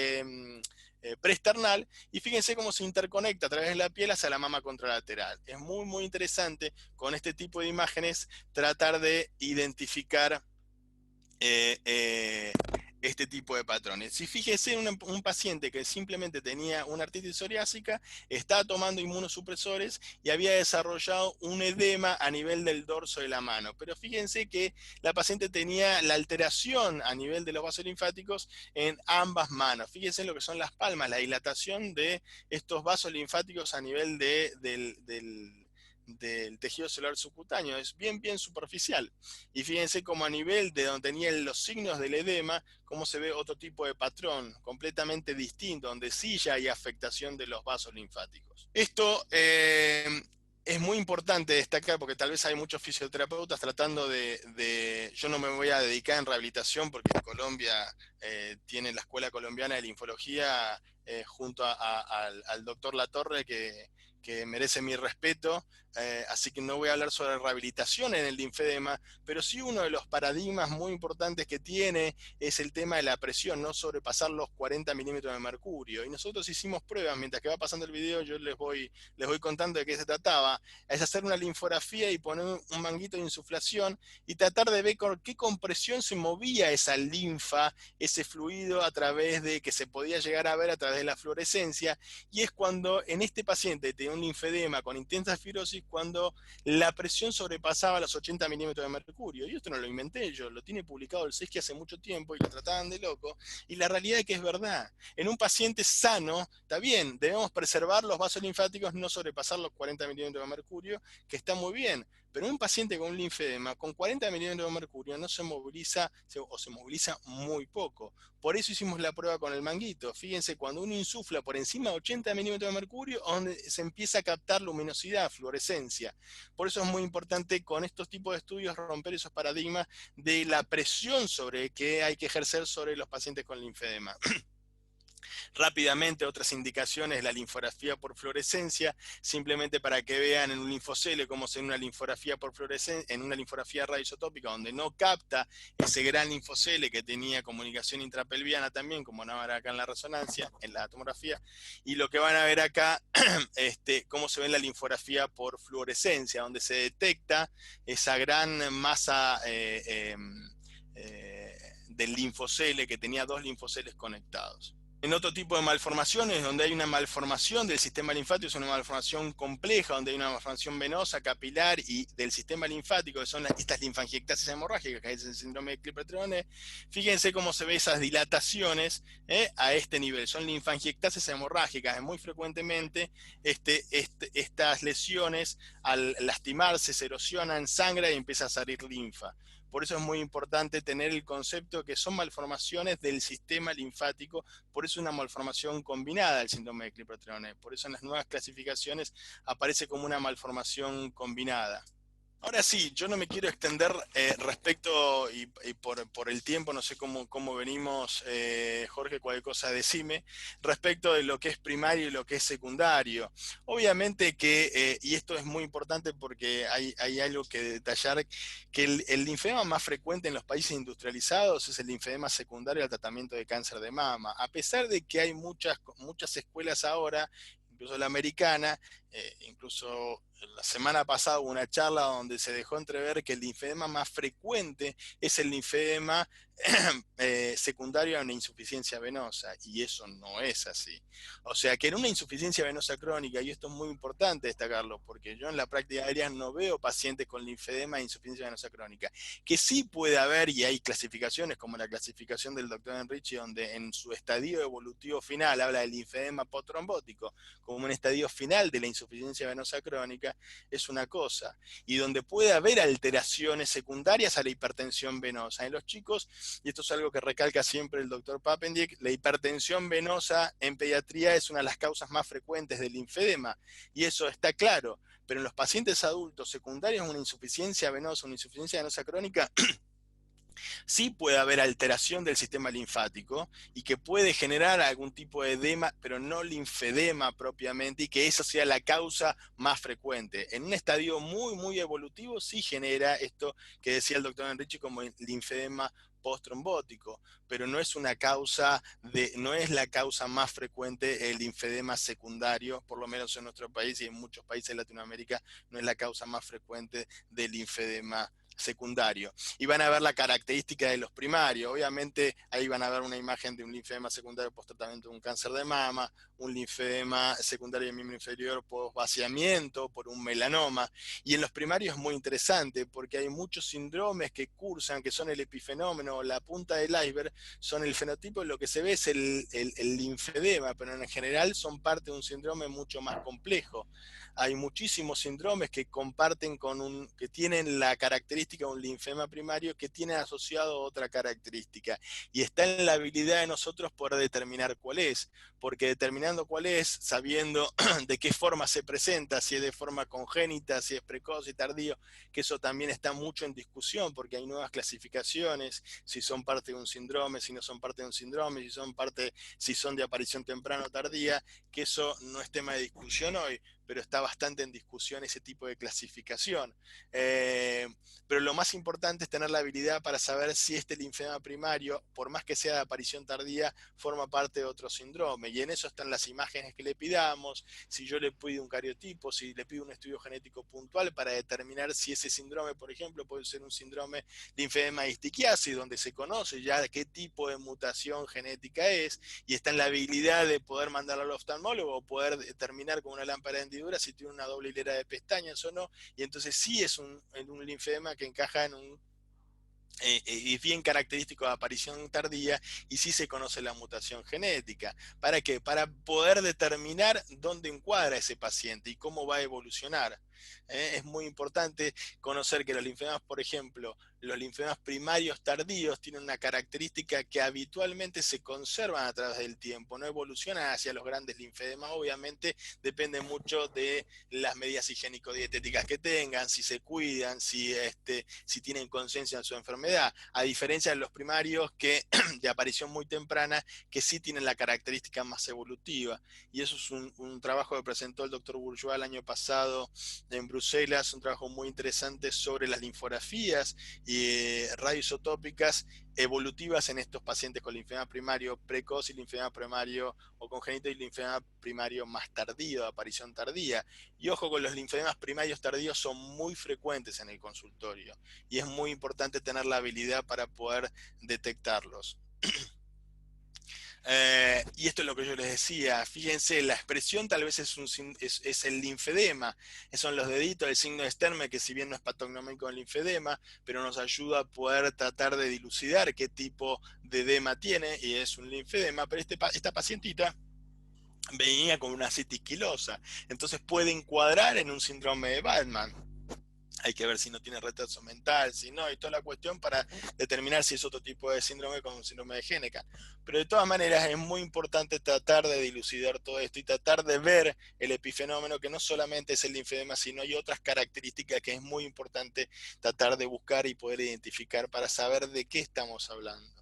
preesternal, y fíjense cómo se interconecta a través de la piel hacia la mama contralateral. Es muy, muy interesante con este tipo de imágenes tratar de identificar este tipo de patrones. Si fíjese un paciente que simplemente tenía una artritis psoriásica, estaba tomando inmunosupresores y había desarrollado un edema a nivel del dorso de la mano. Pero fíjense que la paciente tenía la alteración a nivel de los vasos linfáticos en ambas manos. Fíjense lo que son las palmas, la dilatación de estos vasos linfáticos a nivel del tejido celular subcutáneo, es bien superficial. Y fíjense como a nivel de donde tenían los signos del edema, cómo se ve otro tipo de patrón completamente distinto, donde sí ya hay afectación de los vasos linfáticos. Esto es muy importante destacar, porque tal vez hay muchos fisioterapeutas tratando yo no me voy a dedicar en rehabilitación porque Colombia tiene la Escuela Colombiana de Linfología junto al doctor Latorre, que merece mi respeto, así que no voy a hablar sobre rehabilitación en el linfedema, pero sí uno de los paradigmas muy importantes que tiene es el tema de la presión, no sobrepasar los 40 milímetros de mercurio. Y nosotros hicimos pruebas, mientras que va pasando el video yo les voy contando de qué se trataba, es hacer una linfografía y poner un manguito de insuflación y tratar de ver con qué compresión se movía esa linfa, ese fluido a través de que se podía llegar a ver a través de la fluorescencia, y es cuando en este paciente tenía un linfedema con intensa fibrosis, cuando la presión sobrepasaba los 80 milímetros de mercurio. Y esto no lo inventé yo, lo tiene publicado el SESCI hace mucho tiempo y lo trataban de loco, y la realidad es que es verdad. En un paciente sano, está bien, debemos preservar los vasos linfáticos, no sobrepasar los 40 milímetros de mercurio, que está muy bien, pero un paciente con un linfedema con 40 milímetros de mercurio no se moviliza, o se moviliza muy poco. Por eso hicimos la prueba con el manguito. Fíjense, cuando uno insufla por encima de 80 milímetros de mercurio, donde se empieza a captar luminosidad, fluorescencia. Por eso es muy importante con estos tipos de estudios romper esos paradigmas de la presión que hay que ejercer sobre los pacientes con linfedema. Rápidamente, otras indicaciones, la linfografía por fluorescencia, simplemente para que vean en un linfocele cómo se ve una linfografía por fluorescencia, en una linfografía radioisotópica donde no capta ese gran linfocele que tenía comunicación intrapelviana también, como van a ver acá en la resonancia, en la tomografía, y lo que van a ver acá, cómo se ve en la linfografía por fluorescencia, donde se detecta esa gran masa del linfocele, que tenía dos linfoceles conectados. En otro tipo de malformaciones, donde hay una malformación del sistema linfático, es una malformación compleja, donde hay una malformación venosa, capilar y del sistema linfático, que son estas linfangiectasis hemorrágicas, que es el síndrome de Klippel-Trenaunay. Fíjense cómo se ven esas dilataciones a este nivel. Son linfangiectasis hemorrágicas. Muy frecuentemente estas lesiones, al lastimarse, se erosionan, sangra y empieza a salir linfa. Por eso es muy importante tener el concepto que son malformaciones del sistema linfático, por eso es una malformación combinada el síndrome de Klippel-Trenaunay. Por eso en las nuevas clasificaciones aparece como una malformación combinada. Ahora sí, yo no me quiero extender respecto, y por el tiempo, no sé cómo venimos, Jorge, cualquier cosa decime, respecto de lo que es primario y lo que es secundario. Obviamente que, y esto es muy importante porque hay algo que detallar, que el linfedema más frecuente en los países industrializados es el linfedema secundario al tratamiento de cáncer de mama. A pesar de que hay muchas escuelas ahora, incluso la americana, incluso la semana pasada hubo una charla donde se dejó entrever que el linfedema más frecuente es el linfedema secundario a una insuficiencia venosa, y eso no es así. O sea que en una insuficiencia venosa crónica, y esto es muy importante destacarlo, porque yo en la práctica diaria no veo pacientes con linfedema e insuficiencia venosa crónica, que sí puede haber, y hay clasificaciones como la clasificación del doctor Enrichi, donde en su estadio evolutivo final habla del linfedema postrombótico como un estadio final de la insuficiencia venosa crónica, es una cosa, y donde puede haber alteraciones secundarias a la hipertensión venosa. En los chicos, y esto es algo que recalca siempre el doctor Papendiek, la hipertensión venosa en pediatría es una de las causas más frecuentes del linfedema, y eso está claro, pero en los pacientes adultos secundarios una insuficiencia venosa crónica, sí puede haber alteración del sistema linfático y que puede generar algún tipo de edema, pero no linfedema propiamente, y que esa sea la causa más frecuente. En un estadio muy evolutivo sí genera esto que decía el doctor Enrichi como linfedema postrombótico, pero no es una causa no es la causa más frecuente el linfedema secundario, por lo menos en nuestro país y en muchos países de Latinoamérica, no es la causa más frecuente del linfedema secundario. Y van a ver la característica de los primarios. Obviamente ahí van a ver una imagen de un linfedema secundario post tratamiento de un cáncer de mama, un linfedema secundario de miembro inferior post vaciamiento por un melanoma. Y en los primarios es muy interesante porque hay muchos síndromes que cursan, que son el epifenómeno, la punta del iceberg, son el fenotipo, lo que se ve es el linfedema, pero en general son parte de un síndrome mucho más complejo. Hay muchísimos síndromes que comparten que tienen la característica de un linfedema primario que tiene asociado otra característica, y está en la habilidad de nosotros poder determinar cuál es, porque determinando cuál es, sabiendo de qué forma se presenta, si es de forma congénita, si es precoz y tardío, que eso también está mucho en discusión porque hay nuevas clasificaciones, si son parte de un síndrome, si no son parte de un síndrome, si son de aparición temprana o tardía, que eso no es tema de discusión hoy, pero está bastante en discusión ese tipo de clasificación. Pero lo más importante es tener la habilidad para saber si este linfedema primario, por más que sea de aparición tardía, forma parte de otro síndrome. Y en eso están las imágenes que le pidamos, si yo le pido un cariotipo, si le pido un estudio genético puntual para determinar si ese síndrome, por ejemplo, puede ser un síndrome linfedema de Stichiasi, donde se conoce ya qué tipo de mutación genética es, y está en la habilidad de poder mandarlo al oftalmólogo o poder determinar con una lámpara de hendidura si tiene una doble hilera de pestañas o no, y entonces sí es un linfedema que encaja en un es bien característico de aparición tardía, y sí se conoce la mutación genética. ¿Para qué? Para poder determinar dónde encuadra ese paciente y cómo va a evolucionar. Es muy importante conocer que los linfemas, por ejemplo, los linfemas primarios tardíos tienen una característica que habitualmente se conservan a través del tiempo, no evolucionan hacia los grandes linfedemas. Obviamente depende mucho de las medidas higiénico-dietéticas que tengan, si se cuidan, si tienen conciencia en su enfermedad, a diferencia de los primarios que de aparición muy temprana, que sí tienen la característica más evolutiva. Y eso es un trabajo que presentó el doctor Bourgeois el año pasado en Bruselas, un trabajo muy interesante sobre las linfografías y radioisotópicas evolutivas en estos pacientes con linfedema primario precoz y linfedema primario o congénito y linfedema primario más tardío, de aparición tardía. Y ojo, con los linfedemas primarios tardíos son muy frecuentes en el consultorio y es muy importante tener la habilidad para poder detectarlos. Y esto es lo que yo les decía, fíjense, la expresión tal vez es el linfedema, son los deditos, el signo de Sternberg, que si bien no es patognomónico del linfedema, pero nos ayuda a poder tratar de dilucidar qué tipo de edema tiene, y es un linfedema. Pero esta pacientita venía con una citis quilosa, entonces puede encuadrar en un síndrome de Baldman. hay que ver si no tiene retraso mental, si no, y toda la cuestión para determinar si es otro tipo de síndrome como síndrome de Henneken. Pero de todas maneras es muy importante tratar de dilucidar todo esto y tratar de ver el epifenómeno, que no solamente es el linfedema, sino hay otras características que es muy importante tratar de buscar y poder identificar para saber de qué estamos hablando.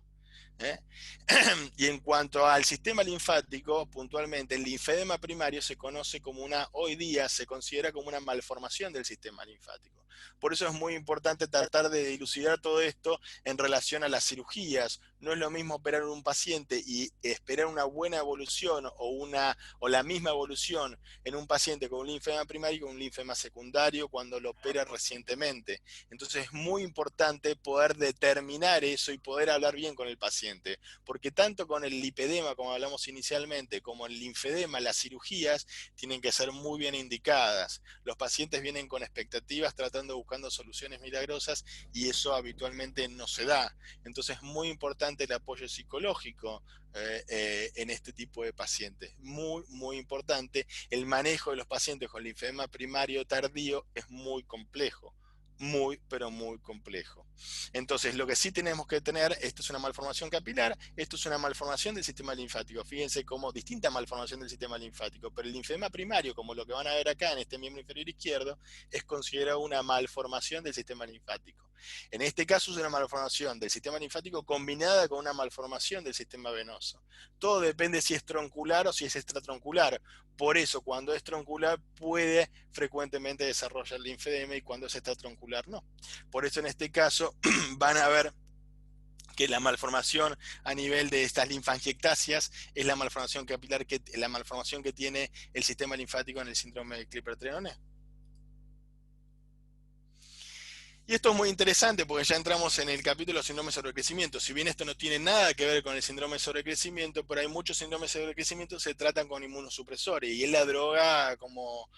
Y en cuanto al sistema linfático, puntualmente, el linfedema primario se conoce como hoy día se considera como una malformación del sistema linfático. Por eso es muy importante tratar de dilucidar todo esto en relación a las cirugías. No es lo mismo operar a un paciente y esperar una buena evolución o la misma evolución en un paciente con un linfedema primario que un linfedema secundario cuando lo opera recientemente. Entonces es muy importante poder determinar eso y poder hablar bien con el paciente, porque tanto con el lipedema, como hablamos inicialmente, como el linfedema, las cirugías tienen que ser muy bien indicadas. Los pacientes vienen con expectativas buscando soluciones milagrosas y eso habitualmente no se da. Entonces es muy importante el apoyo psicológico en este tipo de pacientes. Muy, muy importante. El manejo de los pacientes con linfedema primario tardío es muy complejo. Muy, pero muy complejo. Entonces, lo que sí tenemos que tener, esto es una malformación capilar, esto es una malformación del sistema linfático. Fíjense cómo distinta malformación del sistema linfático, pero el linfedema primario, como lo que van a ver acá en este miembro inferior izquierdo, es considerado una malformación del sistema linfático. En este caso es una malformación del sistema linfático combinada con una malformación del sistema venoso. Todo depende si es troncular o si es extratroncular. Por eso, cuando es troncular, puede frecuentemente desarrollar linfedema y cuando es extratroncular, no. Por eso, en este caso, van a ver que la malformación a nivel de estas linfangiectasias es la malformación capilar, la malformación que tiene el sistema linfático en el síndrome de Klippert-Trenaunay. Y esto es muy interesante porque ya entramos en el capítulo de síndrome de sobrecrecimiento. Si bien esto no tiene nada que ver con el síndrome de sobrecrecimiento, pero hay muchos síndromes de sobrecrecimiento que se tratan con inmunosupresores y es la droga como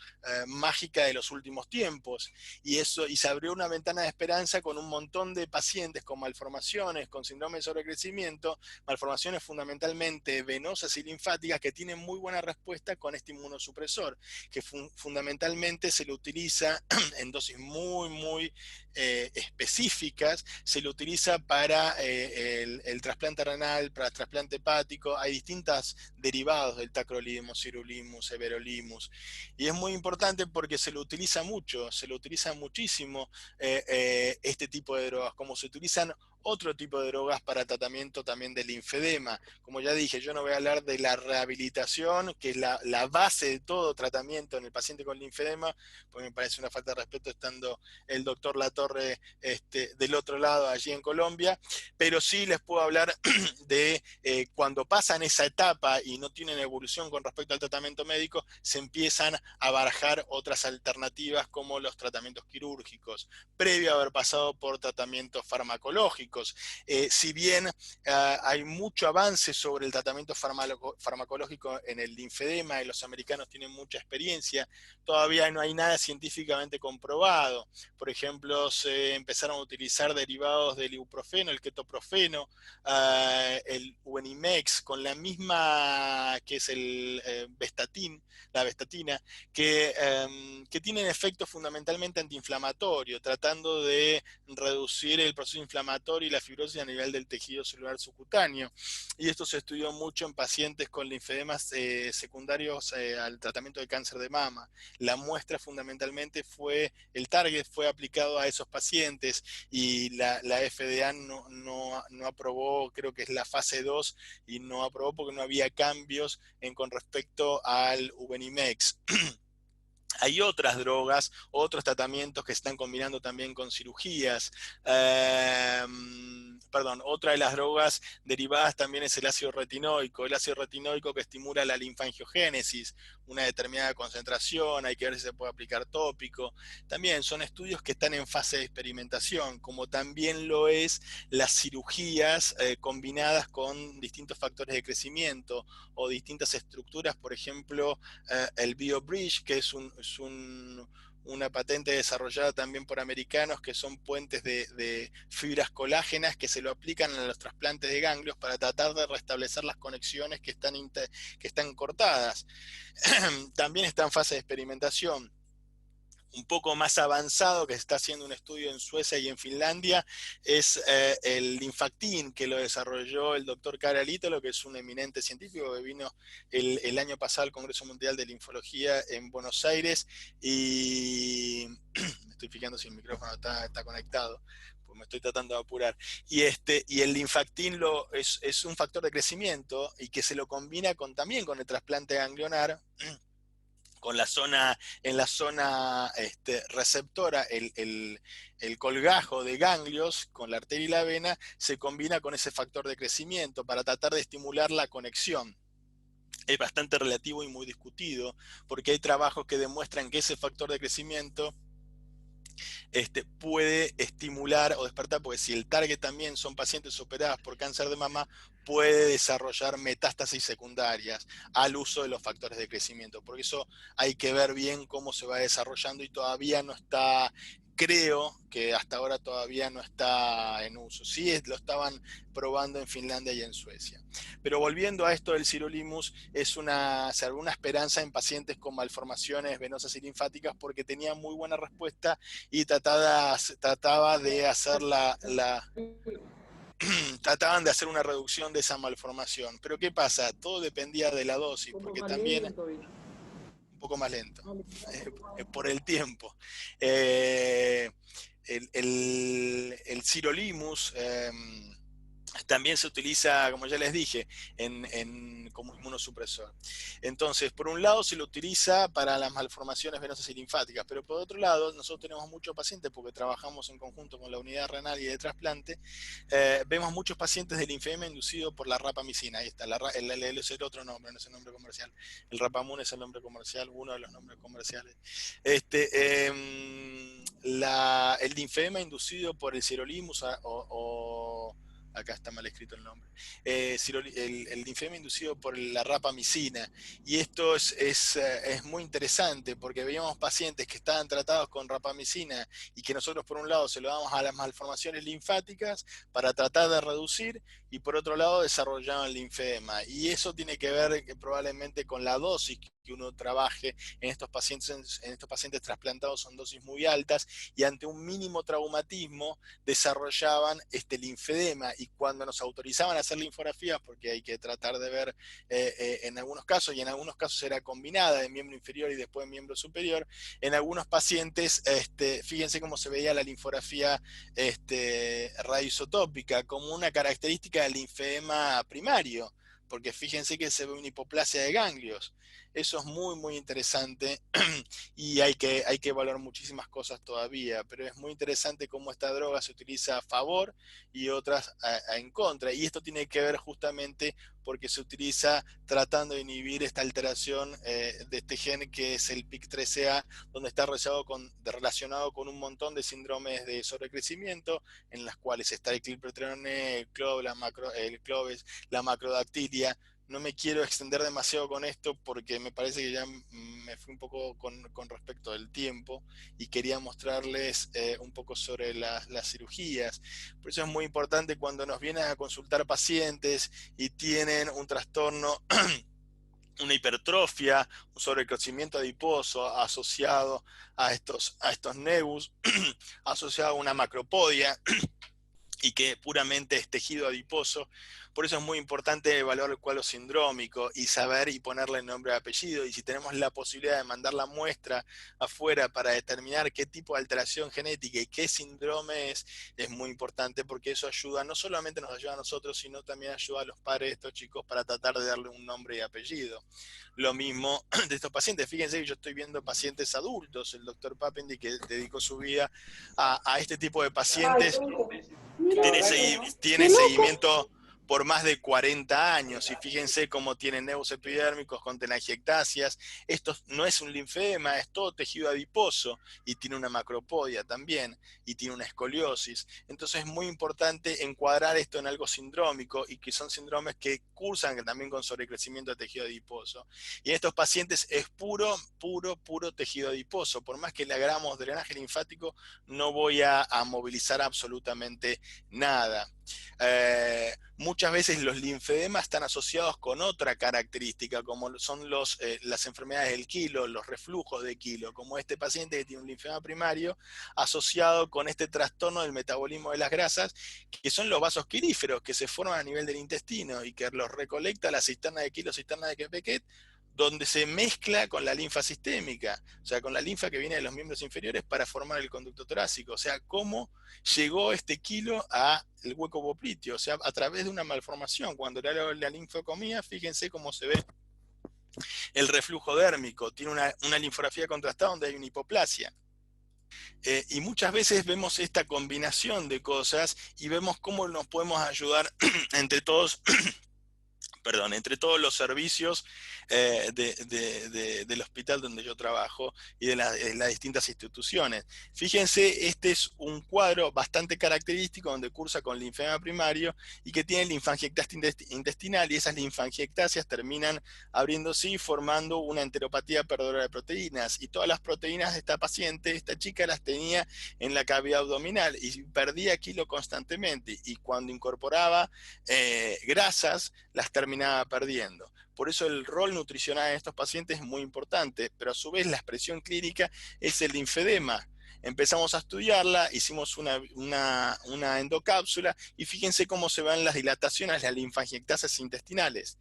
mágica de los últimos tiempos. Y se abrió una ventana de esperanza con un montón de pacientes con malformaciones, con síndrome de sobrecrecimiento, malformaciones fundamentalmente venosas y linfáticas que tienen muy buena respuesta con este inmunosupresor, que fundamentalmente se lo utiliza en dosis muy específicas, se lo utiliza para el trasplante renal, para el trasplante hepático. Hay distintos derivados del tacrolimus, sirolimus, everolimus, y es muy importante porque se lo utiliza mucho, se lo utiliza muchísimo este tipo de drogas, como se utilizan otro tipo de drogas para tratamiento también del linfedema. Como ya dije, yo no voy a hablar de la rehabilitación, que es la base de todo tratamiento en el paciente con linfedema, porque me parece una falta de respeto estando el doctor Latorre del otro lado, allí en Colombia, pero sí les puedo hablar de cuando pasan esa etapa y no tienen evolución con respecto al tratamiento médico, se empiezan a barajar otras alternativas como los tratamientos quirúrgicos, previo a haber pasado por tratamientos farmacológicos. Si bien hay mucho avance sobre el tratamiento farmacológico en el linfedema y los americanos tienen mucha experiencia, todavía no hay nada científicamente comprobado. Por ejemplo, se empezaron a utilizar derivados del ibuprofeno, el ketoprofeno, el Uvenimex, con la misma que es el la bestatina, que tienen efectos fundamentalmente antiinflamatorios, tratando de reducir el proceso inflamatorio y la fibrosis a nivel del tejido celular subcutáneo. Y esto se estudió mucho en pacientes con linfedemas secundarios al tratamiento de cáncer de mama. La muestra fundamentalmente el target fue aplicado a esos pacientes y la FDA no aprobó, creo que es la fase 2, y no aprobó porque no había cambios con respecto al Uvenimex. Hay otras drogas, otros tratamientos que se están combinando también con cirugías. Otra de las drogas derivadas también es el ácido retinoico. El ácido retinoico que estimula la linfangiogénesis, una determinada concentración, hay que ver si se puede aplicar tópico. También son estudios que están en fase de experimentación, como también lo es las cirugías combinadas con distintos factores de crecimiento o distintas estructuras, por ejemplo, el BioBridge, que es una patente desarrollada también por americanos, que son puentes de fibras colágenas que se lo aplican a los trasplantes de ganglios para tratar de restablecer las conexiones que están cortadas. También está en fase de experimentación. un poco más avanzado, que se está haciendo un estudio en Suecia y en Finlandia, es el Linfactin, que lo desarrolló el doctor Caralito, que es un eminente científico que vino el año pasado al Congreso Mundial de Linfología en Buenos Aires, y me estoy fijando si el micrófono está conectado, pues me estoy tratando de apurar. Y el Linfactin es un factor de crecimiento y que se lo combina también con el trasplante ganglionar, con en la zona receptora, el colgajo de ganglios con la arteria y la vena se combina con ese factor de crecimiento para tratar de estimular la conexión. Es bastante relativo y muy discutido, porque hay trabajos que demuestran que ese factor de crecimiento puede estimular o despertar, porque si el target también son pacientes operadas por cáncer de mama, puede desarrollar metástasis secundarias al uso de los factores de crecimiento. Por eso hay que ver bien cómo se va desarrollando y todavía no está, creo que hasta ahora todavía no está en uso. Sí, lo estaban probando en Finlandia y en Suecia. Pero volviendo a esto del sirolimus, se abrió una esperanza en pacientes con malformaciones venosas y linfáticas porque tenía muy buena respuesta y trataba de hacer trataban de hacer una reducción de esa malformación. Pero ¿qué pasa? Todo dependía de la dosis, porque también un poco más lento, por el tiempo. El sirolimus también se utiliza, como ya les dije, como inmunosupresor. Entonces, por un lado se lo utiliza para las malformaciones venosas y linfáticas, pero por otro lado, nosotros tenemos muchos pacientes, porque trabajamos en conjunto con la unidad renal y de trasplante, vemos muchos pacientes de linfedema inducido por la rapamicina. Ahí está, es el otro nombre, no es el nombre comercial. El Rapamune es el nombre comercial, uno de los nombres comerciales. El linfedema inducido por el sirolimus acá está mal escrito el nombre, el linfedema inducido por la rapamicina. Y esto es muy interesante porque veíamos pacientes que estaban tratados con rapamicina y que nosotros por un lado se lo damos a las malformaciones linfáticas para tratar de reducir, y por otro lado desarrollaban linfedema. Y eso tiene que ver probablemente con la dosis que uno trabaje en estos pacientes trasplantados. Son dosis muy altas y ante un mínimo traumatismo desarrollaban linfedema, y cuando nos autorizaban a hacer linfografías, porque hay que tratar de ver en algunos casos, y en algunos casos era combinada de miembro inferior y después de miembro superior, en algunos pacientes, fíjense cómo se veía la linfografía radioisotópica como una característica del linfedema primario, porque fíjense que se ve una hipoplasia de ganglios. Eso es muy, muy interesante y hay que evaluar muchísimas cosas todavía, pero es muy interesante cómo esta droga se utiliza a favor y otras en contra. Y esto tiene que ver justamente porque se utiliza tratando de inhibir esta alteración de este gen que es el PIK3CA, donde está relacionado con un montón de síndromes de sobrecrecimiento, en las cuales está el clippertrone, el CLOVES, la macrodactilia. No me quiero extender demasiado con esto porque me parece que ya me fui un poco con respecto al tiempo y quería mostrarles un poco sobre las cirugías. Por eso es muy importante cuando nos vienen a consultar pacientes y tienen un trastorno, una hipertrofia, un sobrecrecimiento adiposo asociado a estos nebus, asociado a una macropodia, y que puramente es tejido adiposo. Por eso es muy importante evaluar el cuadro sindrómico y saber y ponerle nombre y apellido. Y si tenemos la posibilidad de mandar la muestra afuera para determinar qué tipo de alteración genética y qué síndrome es muy importante, porque eso ayuda, no solamente nos ayuda a nosotros, sino también ayuda a los padres de estos chicos para tratar de darle un nombre y apellido. Lo mismo de estos pacientes. Fíjense que yo estoy viendo pacientes adultos. El doctor Papendi, que dedicó su vida a este tipo de pacientes, tiene seguimiento por más de 40 años, y fíjense cómo tienen nebus epidérmicos con telangiectasias. Esto no es un linfedema, es todo tejido adiposo, y tiene una macropodia también, y tiene una escoliosis. Entonces es muy importante encuadrar esto en algo sindrómico, y que son síndromes que cursan también con sobrecrecimiento de tejido adiposo. Y en estos pacientes es puro tejido adiposo. Por más que le hagamos drenaje linfático, no voy a movilizar absolutamente nada. muchas veces los linfedemas están asociados con otra característica, como son las enfermedades del quilo, los reflujos de quilo, como este paciente que tiene un linfedema primario asociado con este trastorno del metabolismo de las grasas, que son los vasos quilíferos que se forman a nivel del intestino y que los recolecta la cisterna de Quilo, cisterna de Beckett, donde se mezcla con la linfa sistémica, o sea, con la linfa que viene de los miembros inferiores para formar el conducto torácico. O sea, cómo llegó este quilo al hueco popliteo, o sea, a través de una malformación. Cuando la linfocomía, fíjense cómo se ve el reflujo dérmico, tiene una linfografía contrastada donde hay una hipoplasia. Y muchas veces vemos esta combinación de cosas y vemos cómo nos podemos ayudar entre todos entre todos los servicios del hospital donde yo trabajo y de las distintas instituciones. Fíjense, este es un cuadro bastante característico donde cursa con linfedema primario y que tiene linfangiectasia intestinal, y esas linfangiectasias terminan abriéndose y formando una enteropatía perdedora de proteínas, y todas las proteínas de esta paciente, esta chica, las tenía en la cavidad abdominal y perdía kilo constantemente, y cuando incorporaba grasas las terminaba perdiendo. Por eso el rol nutricional en estos pacientes es muy importante, pero a su vez la expresión clínica es el linfedema. Empezamos a estudiarla, hicimos una endocápsula y fíjense cómo se van las dilataciones, las linfangiectasias intestinales.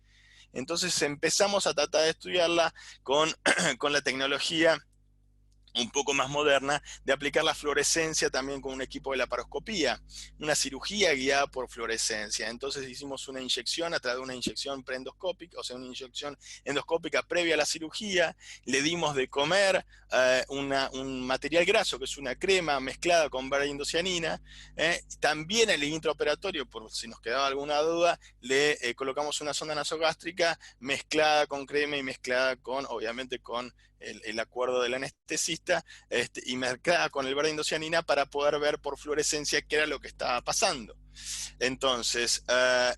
Entonces empezamos a tratar de estudiarla con la tecnología un poco más moderna, de aplicar la fluorescencia también con un equipo de laparoscopía, una cirugía guiada por fluorescencia. Entonces hicimos una inyección a través de una inyección preendoscópica, o sea, una inyección endoscópica previa a la cirugía, le dimos de comer un material graso, que es una crema mezclada con beta-indocianina, también en el intraoperatorio, por si nos quedaba alguna duda, le colocamos una sonda nasogástrica mezclada con crema y mezclada con, obviamente, con el acuerdo del anestesista, y mezclada con el beta-indocianina para poder ver por fluorescencia qué era lo que estaba pasando. Entonces,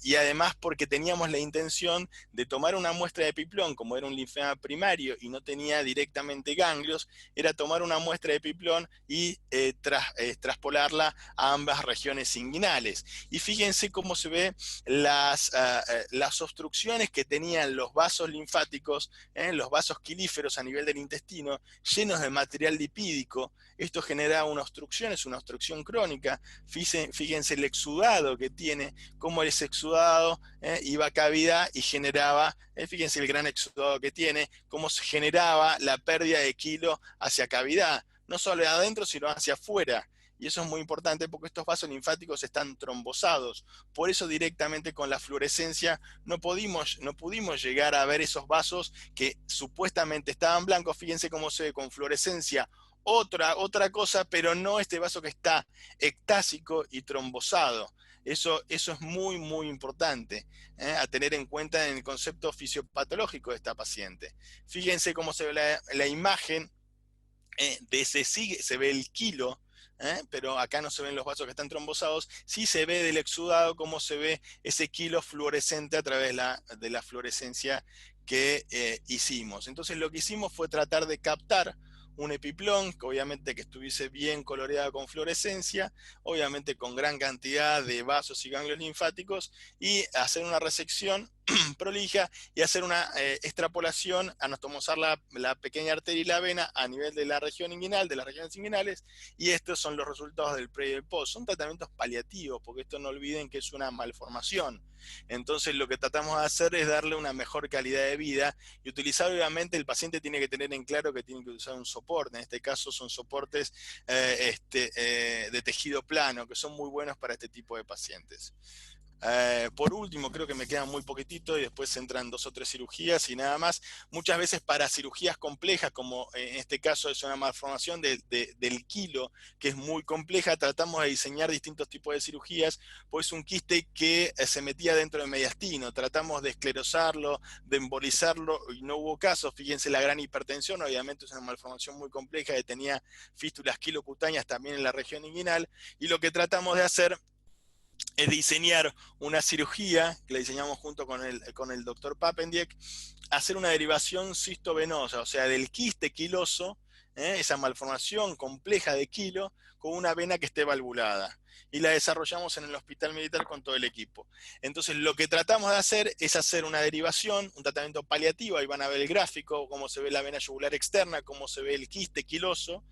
y además porque teníamos la intención de tomar una muestra de epiplón, como era un linfedema primario y no tenía directamente ganglios, era tomar una muestra de epiplón y traspolarla a ambas regiones inguinales. Y fíjense cómo se ve las obstrucciones que tenían los vasos linfáticos, los vasos quilíferos a nivel del intestino, llenos de material lipídico. Esto genera una obstrucción, es una obstrucción crónica. Fíjense el exudado que tiene, cómo ese exudado iba a cavidad y generaba, fíjense el gran exudado que tiene, cómo se generaba la pérdida de kilo hacia cavidad, no solo de adentro, sino hacia afuera. Y eso es muy importante porque estos vasos linfáticos están trombosados. Por eso directamente con la fluorescencia no pudimos llegar a ver esos vasos que supuestamente estaban blancos. Fíjense cómo se ve con fluorescencia otra cosa, pero no este vaso que está ectásico y trombosado. Eso es muy, muy importante a tener en cuenta en el concepto fisiopatológico de esta paciente. Fíjense cómo se ve la imagen se ve el kilo, pero acá no se ven los vasos que están trombosados. Sí se ve del exudado cómo se ve ese kilo fluorescente a través de la fluorescencia que hicimos. Entonces lo que hicimos fue tratar de captar un epiplón, que obviamente que estuviese bien coloreado con fluorescencia, obviamente con gran cantidad de vasos y ganglios linfáticos, y hacer una resección prolija y hacer una extrapolación, anatomizar la pequeña arteria y la vena a nivel de la región inguinal, de las regiones inguinales, y estos son los resultados del pre y el post. Son tratamientos paliativos, porque esto no olviden que es una malformación. Entonces lo que tratamos de hacer es darle una mejor calidad de vida y utilizar, obviamente, el paciente tiene que tener en claro que tiene que usar un soporte. En este caso son soportes de tejido plano, que son muy buenos para este tipo de pacientes. Por último, creo que me queda muy poquitito y después entran 2 o 3 cirugías y nada más. Muchas veces para cirugías complejas, como en este caso es una malformación del kilo, que es muy compleja, tratamos de diseñar distintos tipos de cirugías, pues un quiste que se metía dentro del mediastino. Tratamos de esclerosarlo, de embolizarlo, y no hubo caso. Fíjense la gran hipertensión, obviamente es una malformación muy compleja que tenía fístulas quilocutáneas también en la región inguinal, y lo que tratamos de hacer es diseñar una cirugía, que la diseñamos junto con el doctor Papendiek, hacer una derivación cistovenosa, o sea, del quiste quiloso, esa malformación compleja de kilo, con una vena que esté valvulada. y la desarrollamos en el Hospital Militar con todo el equipo. Entonces lo que tratamos de hacer es hacer una derivación, un tratamiento paliativo, ahí van a ver el gráfico, cómo se ve la vena yugular externa, cómo se ve el quiste quiloso.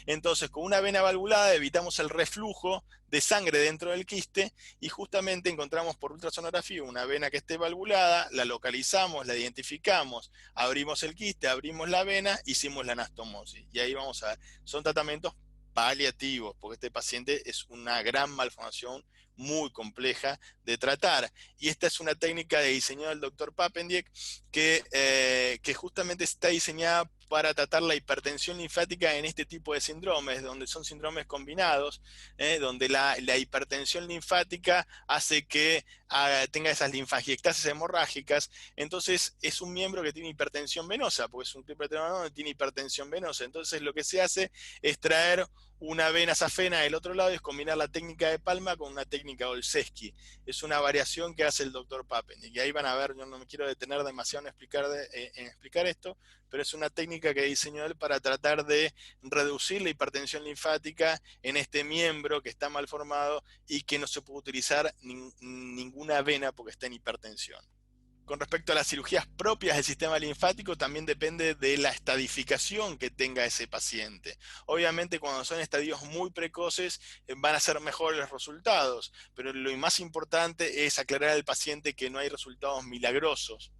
Entonces con una vena valvulada evitamos el reflujo de sangre dentro del quiste y justamente encontramos por ultrasonografía una vena que esté valvulada, la localizamos, la identificamos, abrimos el quiste, abrimos la vena, hicimos la anastomosis. Y ahí vamos a ver, son tratamientos paliativos, porque este paciente es una gran malformación muy compleja de tratar. Y esta es una técnica de diseño del doctor Papendiek que justamente está diseñada para tratar la hipertensión linfática en este tipo de síndromes, donde son síndromes combinados, donde la hipertensión linfática hace que tenga esas linfangiectasis hemorrágicas. Entonces es un miembro que tiene hipertensión venosa, porque es un hipertensión que tiene hipertensión venosa. Entonces lo que se hace es traer una vena safena del otro lado y es combinar la técnica de Palma con una técnica Olszewski. Es una variación que hace el doctor Papendiek. Y ahí van a ver, yo no me quiero detener demasiado en explicar esto, pero es una técnica que diseñó él para tratar de reducir la hipertensión linfática en este miembro que está mal formado y que no se puede utilizar ninguna vena porque está en hipertensión. Con respecto a las cirugías propias del sistema linfático, también depende de la estadificación que tenga ese paciente. Obviamente, cuando son estadios muy precoces, van a ser mejores los resultados, pero lo más importante es aclarar al paciente que no hay resultados milagrosos.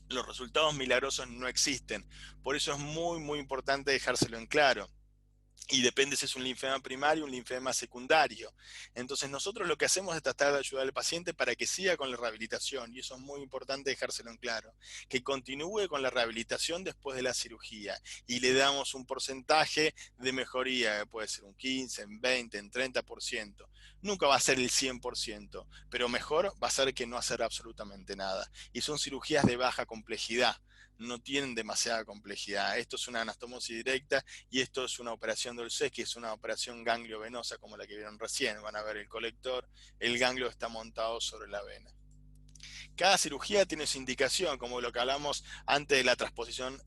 Los resultados milagrosos no existen. Por eso es muy, muy importante dejárselo en claro. Y depende si es un linfedema primario o un linfedema secundario. Entonces nosotros lo que hacemos es tratar de ayudar al paciente para que siga con la rehabilitación, y eso es muy importante dejárselo en claro, que continúe con la rehabilitación después de la cirugía, y le damos un porcentaje de mejoría, que puede ser un 15, en 20, en 30%. Nunca va a ser el 100%, pero mejor va a ser que no hacer absolutamente nada. Y son cirugías de baja complejidad, no tienen demasiada complejidad. Esto es una anastomosis directa y esto es una operación de Olszewski, es una operación ganglio-venosa como la que vieron recién. Van a ver el colector, el ganglio está montado sobre la vena. Cada cirugía tiene su indicación, como lo que hablamos antes de la transposición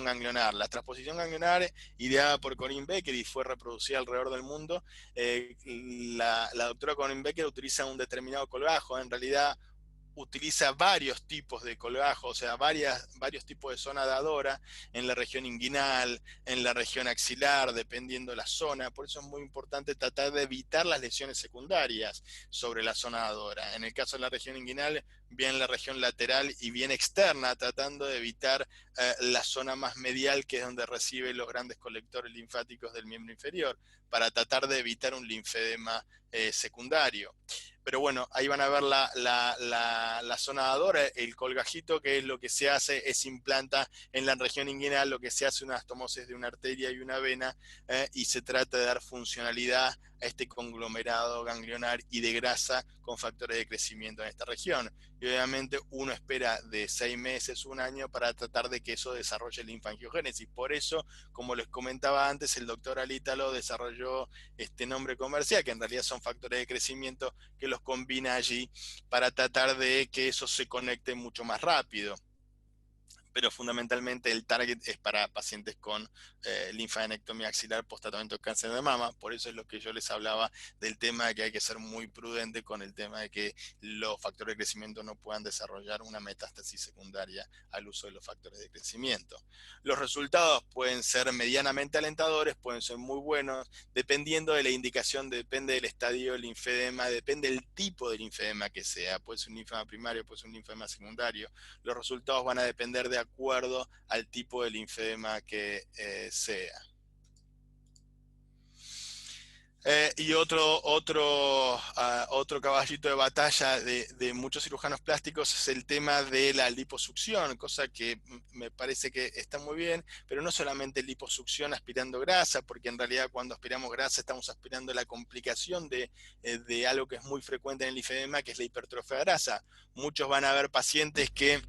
ganglionar. La transposición ganglionar, ideada por Corinne Becker y fue reproducida alrededor del mundo, la doctora Corinne Becker utiliza un determinado colgajo. En realidad utiliza varios tipos de colgajo, o sea, varios tipos de zona dadora en la región inguinal, en la región axilar, dependiendo la zona. Por eso es muy importante tratar de evitar las lesiones secundarias sobre la zona dadora. En el caso de la región inguinal, bien la región lateral y bien externa, tratando de evitar la zona más medial, que es donde recibe los grandes colectores linfáticos del miembro inferior, para tratar de evitar un linfedema secundario. Pero bueno, ahí van a ver la zona dadora, el colgajito, que es lo que se hace, es implanta en la región inguinal, lo que se hace una anastomosis de una arteria y una vena, y se trata de dar funcionalidad a este conglomerado ganglionar y de grasa con factores de crecimiento en esta región. Y obviamente uno espera de 6 meses, un año, para tratar de que eso desarrolle la linfangiogénesis. Por eso, como les comentaba antes, el doctor Alítalo desarrolló este nombre comercial, que en realidad son factores de crecimiento, que los combina allí para tratar de que eso se conecte mucho más rápido. Pero fundamentalmente el target es para pacientes con linfadenectomía axilar post tratamiento de cáncer de mama. Por eso es lo que yo les hablaba del tema de que hay que ser muy prudente con el tema de que los factores de crecimiento no puedan desarrollar una metástasis secundaria al uso de los factores de crecimiento. Los resultados pueden ser medianamente alentadores, pueden ser muy buenos, dependiendo de la indicación, depende del estadio del linfedema, depende del tipo de linfedema que sea. Puede ser un linfedema primario, puede ser un linfedema secundario. Los resultados van a depender de acuerdo al tipo de linfedema que sea. Y otro caballito de batalla de muchos cirujanos plásticos es el tema de la liposucción, cosa que me parece que está muy bien, pero no solamente liposucción aspirando grasa, porque en realidad cuando aspiramos grasa estamos aspirando la complicación de algo que es muy frecuente en el linfedema, que es la hipertrofia grasa. Muchos van a ver pacientes que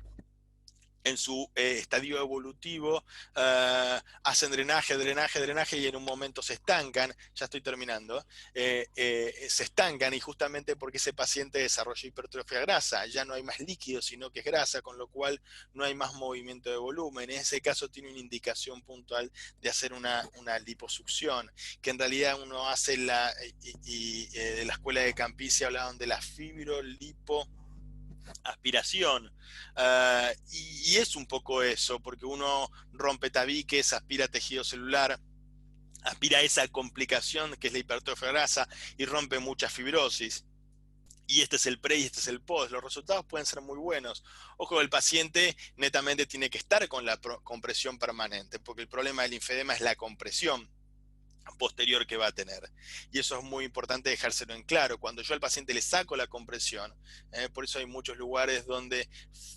en su estadio evolutivo, hacen drenaje, drenaje, drenaje y en un momento se estancan, ya estoy terminando, se estancan y justamente porque ese paciente desarrolla hipertrofia grasa, ya no hay más líquido sino que es grasa, con lo cual no hay más movimiento de volumen. En ese caso tiene una indicación puntual de hacer una liposucción, que en realidad uno hace de la escuela de Campici hablaban de la fibrolipo aspiración, y es un poco eso, porque uno rompe tabiques, aspira tejido celular, aspira esa complicación que es la hipertrofia grasa y rompe mucha fibrosis. Y este es el pre y este es el post. Los resultados pueden ser muy buenos. Ojo, el paciente netamente tiene que estar con la compresión permanente, porque el problema del linfedema es la compresión posterior que va a tener. Y eso es muy importante dejárselo en claro. Cuando yo al paciente le saco la compresión, por eso hay muchos lugares donde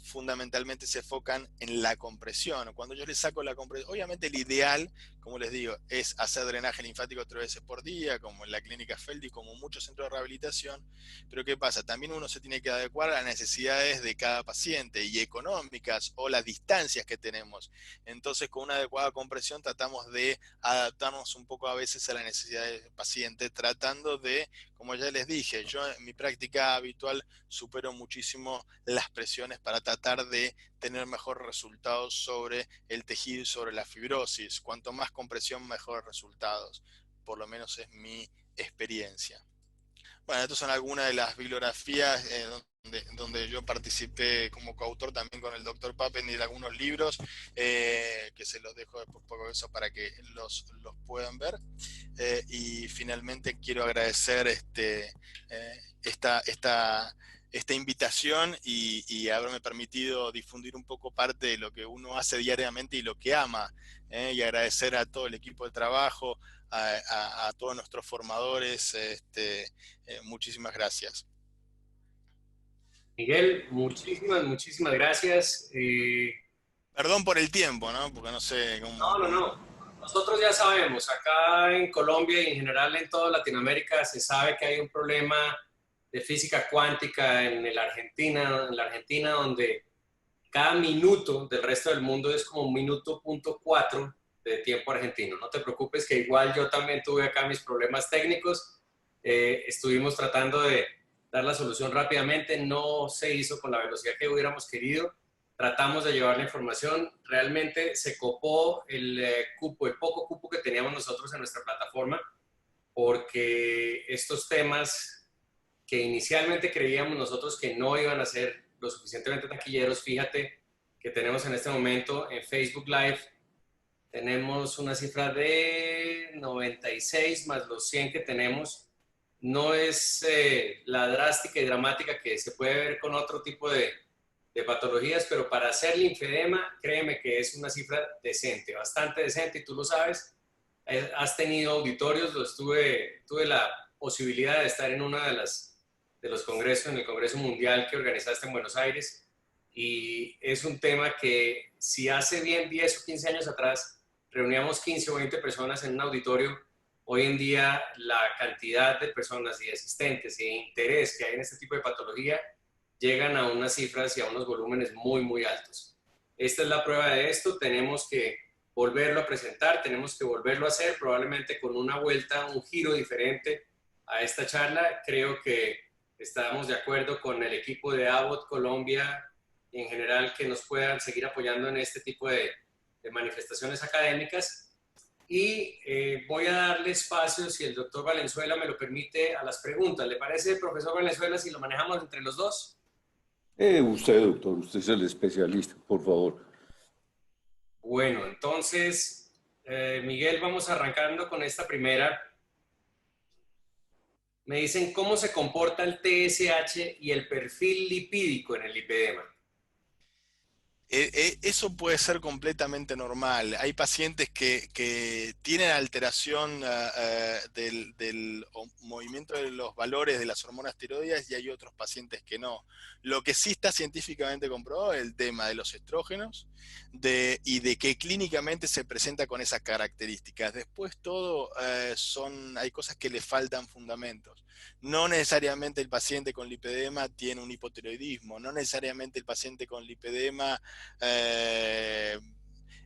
fundamentalmente se enfocan en la compresión. Cuando yo le saco la compresión, obviamente el ideal, como les digo, es hacer drenaje linfático 3 veces por día, como en la clínica Feldi, como muchos centros de rehabilitación. Pero ¿qué pasa? También uno se tiene que adecuar a las necesidades de cada paciente y económicas o las distancias que tenemos. Entonces, con una adecuada compresión tratamos de adaptarnos un poco a veces a la necesidad del paciente, tratando de, como ya les dije, yo en mi práctica habitual supero muchísimo las presiones para tratar de tener mejores resultados sobre el tejido y sobre la fibrosis. Cuanto más compresión, mejores resultados. Por lo menos es mi experiencia. Bueno, estas son algunas de las bibliografías donde yo participé como coautor también con el doctor Papen y de algunos libros, que se los dejo después poco eso para que los puedan ver. Y finalmente quiero agradecer esta invitación y haberme permitido difundir un poco parte de lo que uno hace diariamente y lo que ama, y agradecer a todo el equipo de trabajo, a todos nuestros formadores, muchísimas gracias. Miguel, muchísimas gracias. Perdón por el tiempo, ¿no? Porque no sé cómo... No. Nosotros ya sabemos, acá en Colombia y en general en toda Latinoamérica se sabe que hay un problema de física cuántica en la Argentina, donde cada minuto del resto del mundo es como un minuto punto 4 de tiempo argentino. No te preocupes que igual yo también tuve acá mis problemas técnicos. Estuvimos tratando de dar la solución rápidamente, no se hizo con la velocidad que hubiéramos querido. Tratamos de llevar la información, realmente se copó el poco cupo que teníamos nosotros en nuestra plataforma, porque estos temas que inicialmente creíamos nosotros que no iban a ser lo suficientemente taquilleros, fíjate que tenemos en este momento en Facebook Live, tenemos una cifra de 96 más los 100 que tenemos. No es la drástica y dramática que se puede ver con otro tipo de patologías, pero para hacer linfedema, créeme que es una cifra decente, bastante decente, y tú lo sabes. Has tenido auditorios, tuve la posibilidad de estar en uno de los congresos, en el Congreso Mundial que organizaste en Buenos Aires, y es un tema que si hace bien 10 o 15 años atrás reuníamos 15 o 20 personas en un auditorio, hoy en día la cantidad de personas y asistentes y de interés que hay en este tipo de patología llegan a unas cifras y a unos volúmenes muy altos. Esta es la prueba de esto, tenemos que volverlo a presentar, tenemos que volverlo a hacer, probablemente con una vuelta, un giro diferente a esta charla. Creo que estamos de acuerdo con el equipo de Abbott Colombia y en general que nos puedan seguir apoyando en este tipo de manifestaciones académicas. Y voy a darle espacio, si el doctor Valenzuela me lo permite, a las preguntas. ¿Le parece, profesor Valenzuela, si lo manejamos entre los dos? Usted, doctor, usted es el especialista, por favor. Bueno, entonces, Miguel, vamos arrancando con esta primera. Me dicen cómo se comporta el TSH y el perfil lipídico en el lipedema. Eso puede ser completamente normal. Hay pacientes que tienen alteración del movimiento de los valores de las hormonas tiroides y hay otros pacientes que no. Lo que sí está científicamente comprobado es el tema de los estrógenos y de que clínicamente se presenta con esas características. Después todo hay cosas que le faltan fundamentos. No necesariamente el paciente con lipedema tiene un hipotiroidismo, no necesariamente el paciente con lipedema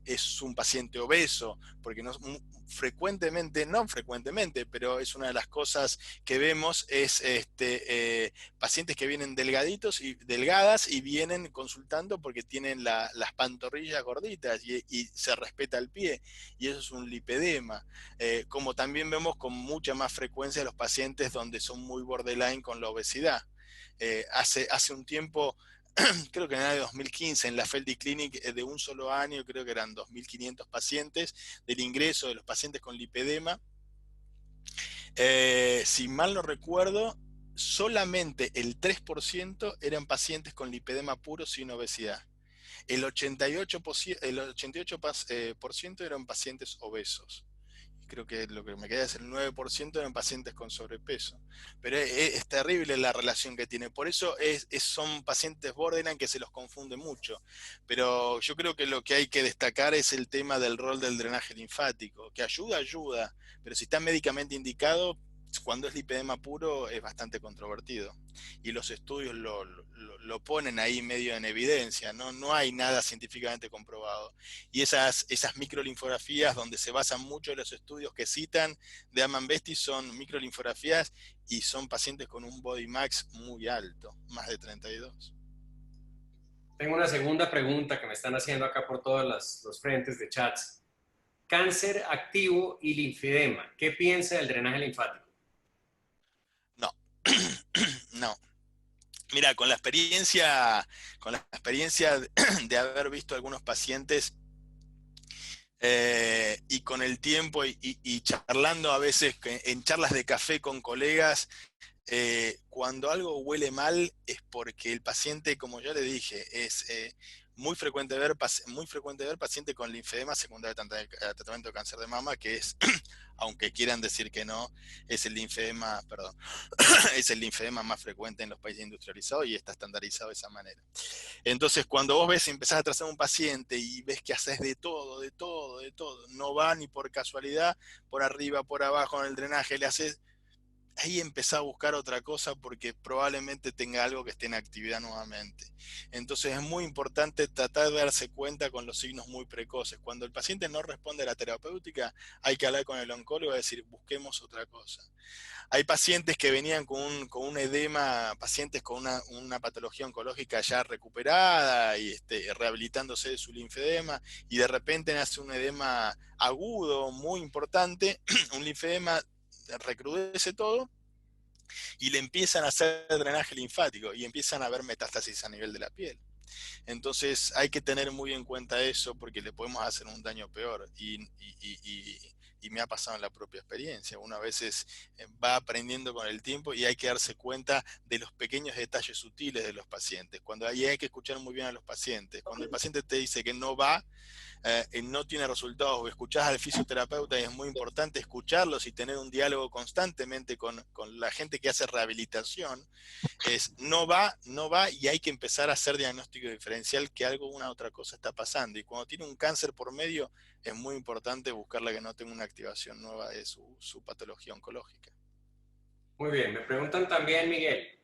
es un paciente obeso, porque no frecuentemente, pero es una de las cosas que vemos, es pacientes que vienen delgadas y vienen consultando porque tienen las pantorrillas gorditas y se respeta el pie, y eso es un lipedema. Como también vemos con mucha más frecuencia los pacientes donde son muy borderline con la obesidad. Hace un tiempo, creo que en el año 2015, en la Feldy Clinic, de un solo año, creo que eran 2.500 pacientes, del ingreso de los pacientes con lipedema. Si mal no recuerdo, solamente el 3% eran pacientes con lipedema puro sin obesidad. El 88% eran pacientes obesos. Creo que lo que me queda es el 9% eran pacientes con sobrepeso. Pero es terrible la relación que tiene. Por eso son pacientes borderline que se los confunde mucho. Pero yo creo que lo que hay que destacar es el tema del rol del drenaje linfático, que ayuda, pero si está médicamente indicado, cuando es lipedema puro es bastante controvertido. Y los estudios lo ponen ahí medio en evidencia, no hay nada científicamente comprobado. Y esas microlinfografías donde se basan mucho en los estudios que citan de Amann-Besti son microlinfografías y son pacientes con un body max muy alto, más de 32. Tengo una segunda pregunta que me están haciendo acá por todos los frentes de chats. Cáncer activo y linfedema. ¿Qué piensa del drenaje linfático? No, no. Mira, con la experiencia de haber visto algunos pacientes y con el tiempo y charlando a veces en charlas de café con colegas, cuando algo huele mal es porque el paciente, como ya le dije, es muy frecuente ver pacientes con linfedema secundario a tratamiento de cáncer de mama, que es, aunque quieran decir que no, es el linfedema, es el linfedema más frecuente en los países industrializados y está estandarizado de esa manera. Entonces, cuando vos empezás a trazar un paciente y ves que haces de todo, no va ni por casualidad, por arriba, por abajo en el drenaje, le haces, ahí empezá a buscar otra cosa porque probablemente tenga algo que esté en actividad nuevamente. Entonces es muy importante tratar de darse cuenta con los signos muy precoces. Cuando el paciente no responde a la terapéutica, hay que hablar con el oncólogo y decir, busquemos otra cosa. Hay pacientes que venían con un edema, pacientes con una patología oncológica ya recuperada y rehabilitándose de su linfedema, y de repente nace un edema agudo muy importante, un linfedema recrudece todo y le empiezan a hacer drenaje linfático y empiezan a haber metástasis a nivel de la piel. Entonces hay que tener muy en cuenta eso porque le podemos hacer un daño peor y me ha pasado en la propia experiencia. Uno a veces va aprendiendo con el tiempo y hay que darse cuenta de los pequeños detalles sutiles de los pacientes. Cuando hay que escuchar muy bien a los pacientes. Cuando el paciente te dice que no va, no tiene resultados, o escuchás al fisioterapeuta, y es muy importante escucharlos y tener un diálogo constantemente con la gente que hace rehabilitación, es no va y hay que empezar a hacer diagnóstico diferencial que una otra cosa está pasando. Y cuando tiene un cáncer por medio, es muy importante buscarle que no tenga una activación nueva de su patología oncológica. Muy bien, me preguntan también, Miguel,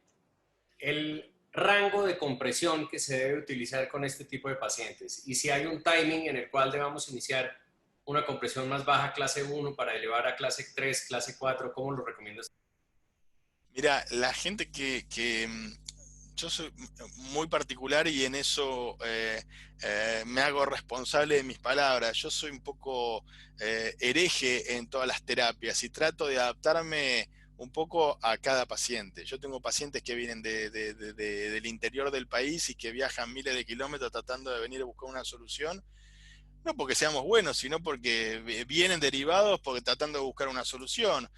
el rango de compresión que se debe utilizar con este tipo de pacientes y si hay un timing en el cual debamos iniciar una compresión más baja, clase 1, para elevar a clase 3, clase 4, ¿cómo lo recomiendas? Mira, la gente yo soy muy particular y en eso me hago responsable de mis palabras. Yo soy un poco hereje en todas las terapias y trato de adaptarme un poco a cada paciente. Yo tengo pacientes que vienen del interior del país y que viajan miles de kilómetros tratando de venir a buscar una solución. No porque seamos buenos, sino porque vienen derivados porque tratando de buscar una solución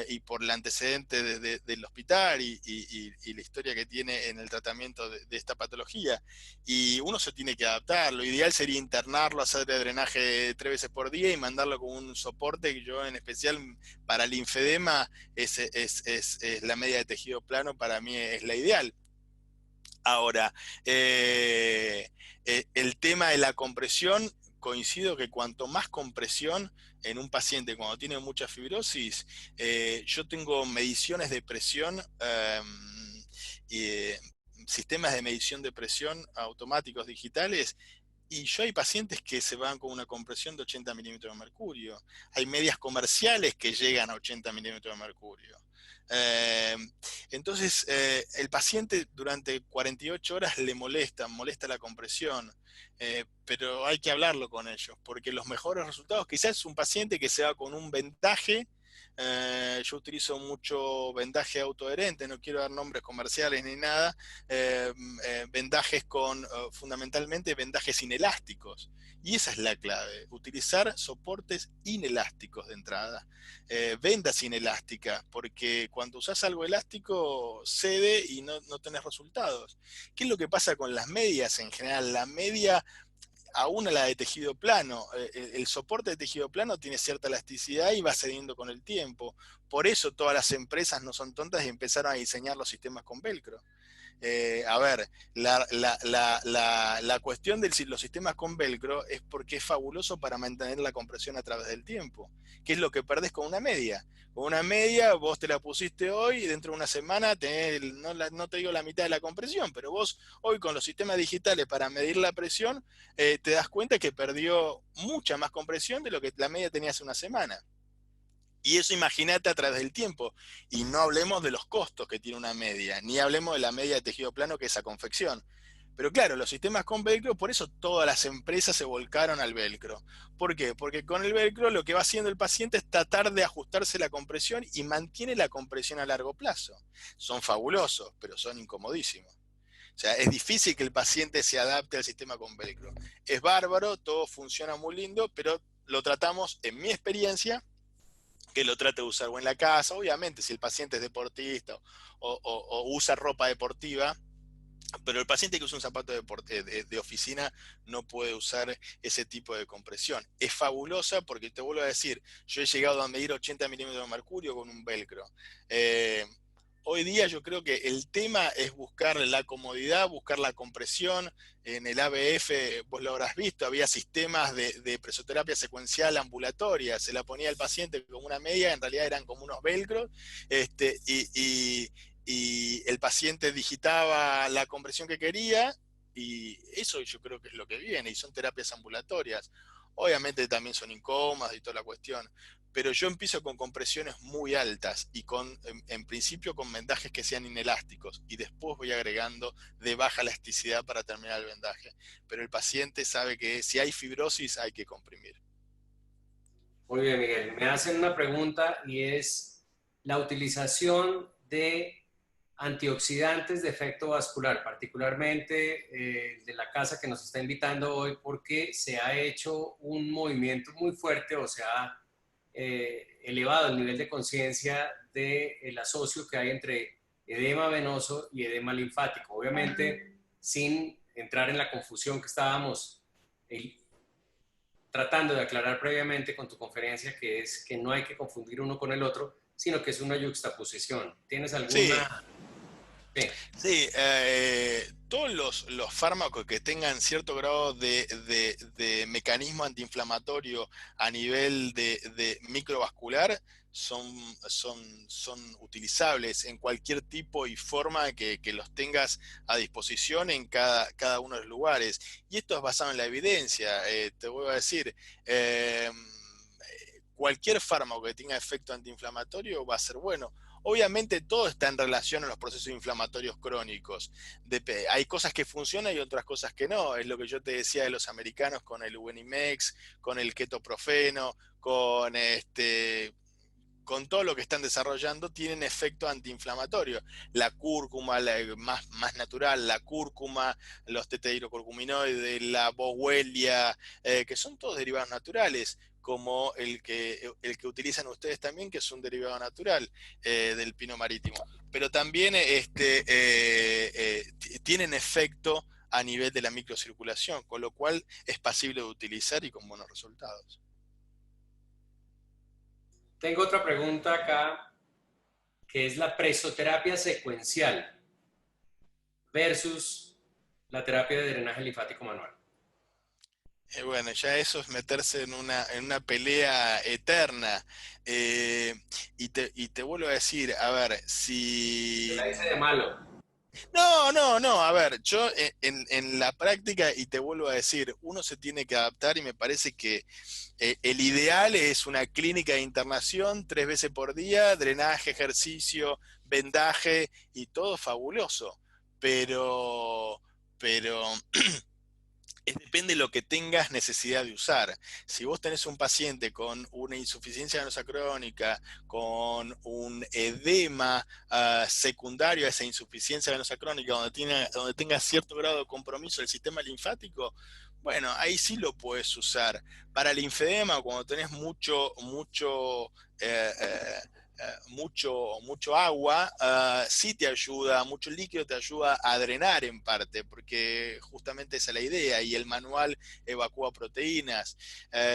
y por el antecedente del hospital y la historia que tiene en el tratamiento de esta patología. Y uno se tiene que adaptar. Lo ideal sería internarlo, hacerle drenaje 3 veces por día y mandarlo con un soporte, que yo en especial para el linfedema es la media de tejido plano, para mí es la ideal. Ahora, el tema de la compresión, coincido que cuanto más compresión en un paciente cuando tiene mucha fibrosis, yo tengo mediciones de presión sistemas de medición de presión automáticos digitales, y yo hay pacientes que se van con una compresión de 80 milímetros de mercurio. Hay medias comerciales que llegan a 80 milímetros de mercurio. Entonces, el paciente durante 48 horas le molesta la compresión, pero hay que hablarlo con ellos, porque los mejores resultados, quizás es un paciente que se va con un vendaje. Yo utilizo mucho vendaje autoadherente, no quiero dar nombres comerciales ni nada, vendajes con fundamentalmente vendajes inelásticos, y esa es la clave, utilizar soportes inelásticos de entrada, vendas inelásticas, porque cuando usas algo elástico cede y no tenés resultados. ¿Qué es lo que pasa con las medias en general? La media, aún a la de tejido plano, el soporte de tejido plano tiene cierta elasticidad y va cediendo con el tiempo. Por eso todas las empresas no son tontas y empezaron a diseñar los sistemas con velcro. A ver, la cuestión de los sistemas con velcro es porque es fabuloso para mantener la compresión a través del tiempo, que es lo que perdés con una media. Con una media vos te la pusiste hoy y dentro de una semana no te digo la mitad de la compresión, pero vos hoy con los sistemas digitales para medir la presión te das cuenta que perdió mucha más compresión de lo que la media tenía hace una semana. Y eso imagínate a través del tiempo. Y no hablemos de los costos que tiene una media, ni hablemos de la media de tejido plano que es esa confección. Pero claro, los sistemas con velcro, por eso todas las empresas se volcaron al velcro. ¿Por qué? Porque con el velcro lo que va haciendo el paciente es tratar de ajustarse la compresión y mantiene la compresión a largo plazo. Son fabulosos, pero son incomodísimos. O sea, es difícil que el paciente se adapte al sistema con velcro. Es bárbaro, todo funciona muy lindo, pero lo tratamos, en mi experiencia, que lo trate de usar o en la casa, obviamente si el paciente es deportista o usa ropa deportiva, pero el paciente que usa un zapato de oficina no puede usar ese tipo de compresión. Es fabulosa porque te vuelvo a decir, yo he llegado a medir 80 milímetros de mercurio con un velcro. Hoy día yo creo que el tema es buscar la comodidad, buscar la compresión. En el ABF, vos lo habrás visto, había sistemas de presoterapia secuencial ambulatoria. Se la ponía al paciente como una media, en realidad eran como unos velcros, y el paciente digitaba la compresión que quería, y eso yo creo que es lo que viene, y son terapias ambulatorias. Obviamente también son incómodas y toda la cuestión, pero yo empiezo con compresiones muy altas y en principio con vendajes que sean inelásticos, y después voy agregando de baja elasticidad para terminar el vendaje. Pero el paciente sabe que si hay fibrosis hay que comprimir. Muy bien, Miguel. Me hacen una pregunta y es la utilización de antioxidantes de efecto vascular, particularmente de la casa que nos está invitando hoy, porque se ha hecho un movimiento muy fuerte o se ha elevado el nivel de conciencia del asocio que hay entre edema venoso y edema linfático. Obviamente, sin entrar en la confusión que estábamos tratando de aclarar previamente con tu conferencia, que es que no hay que confundir uno con el otro, sino que es una yuxtaposición. ¿Tienes alguna...? Sí. Sí, todos los fármacos que tengan cierto grado de mecanismo antiinflamatorio a nivel de microvascular son utilizables en cualquier tipo y forma que los tengas a disposición en cada uno de los lugares. Y esto es basado en la evidencia. Te voy a decir, cualquier fármaco que tenga efecto antiinflamatorio va a ser bueno. Obviamente todo está en relación a los procesos inflamatorios crónicos. Hay cosas que funcionan y otras cosas que no. Es lo que yo te decía de los americanos con el Uvenimex, con el ketoprofeno, con todo lo que están desarrollando, tienen efecto antiinflamatorio. La cúrcuma, más natural, la cúrcuma, los tetahidrocurcuminoides, la boswellia, que son todos derivados naturales, como el que utilizan ustedes también, que es un derivado natural del pino marítimo. Pero también tienen efecto a nivel de la microcirculación, con lo cual es pasible de utilizar y con buenos resultados. Tengo otra pregunta acá, que es la presoterapia secuencial versus la terapia de drenaje linfático manual. Bueno, ya eso es meterse en una pelea eterna. Y te vuelvo a decir, a ver, si... ¿Qué la dice de malo? No, a ver, yo en la práctica, y te vuelvo a decir, uno se tiene que adaptar y me parece que el ideal es una clínica de internación 3 veces por día, drenaje, ejercicio, vendaje y todo fabuloso, pero depende de lo que tengas necesidad de usar. Si vos tenés un paciente con una insuficiencia venosa crónica, con un edema secundario a esa insuficiencia venosa crónica, donde tenga cierto grado de compromiso del sistema linfático, bueno, ahí sí lo puedes usar. Para el linfedema, cuando tenés eh, eh, mucho agua, sí te ayuda, mucho líquido te ayuda a drenar en parte, porque justamente esa es la idea, y el manual evacúa proteínas.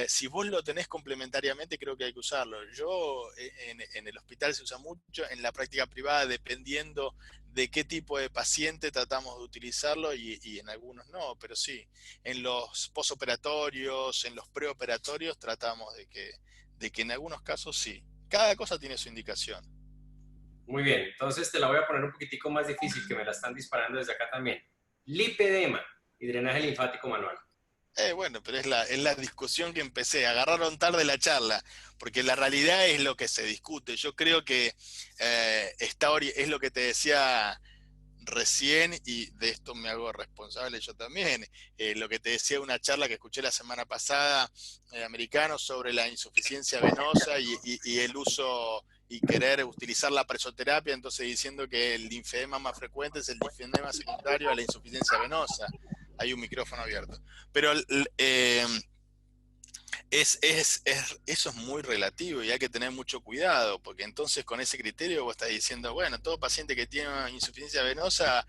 Si vos lo tenés complementariamente, creo que hay que usarlo. Yo en el hospital se usa mucho, en la práctica privada, dependiendo de qué tipo de paciente tratamos de utilizarlo, y en algunos no, pero sí, en los posoperatorios, en los preoperatorios, tratamos de que en algunos casos sí. Cada cosa tiene su indicación. Muy bien, entonces te la voy a poner un poquitico más difícil, que me la están disparando desde acá también. Lipedema y drenaje linfático manual. Bueno, pero es la discusión que empecé. Agarraron tarde la charla, porque la realidad es lo que se discute. Yo creo que es lo que te decía recién, y de esto me hago responsable yo también. Lo que te decía, una charla que escuché la semana pasada, americano, sobre la insuficiencia venosa y el uso y querer utilizar la presoterapia, entonces diciendo que el linfedema más frecuente es el linfedema secundario a la insuficiencia venosa. Hay un micrófono abierto. Pero eso es muy relativo y hay que tener mucho cuidado, porque entonces con ese criterio vos estás diciendo, bueno, todo paciente que tiene insuficiencia venosa,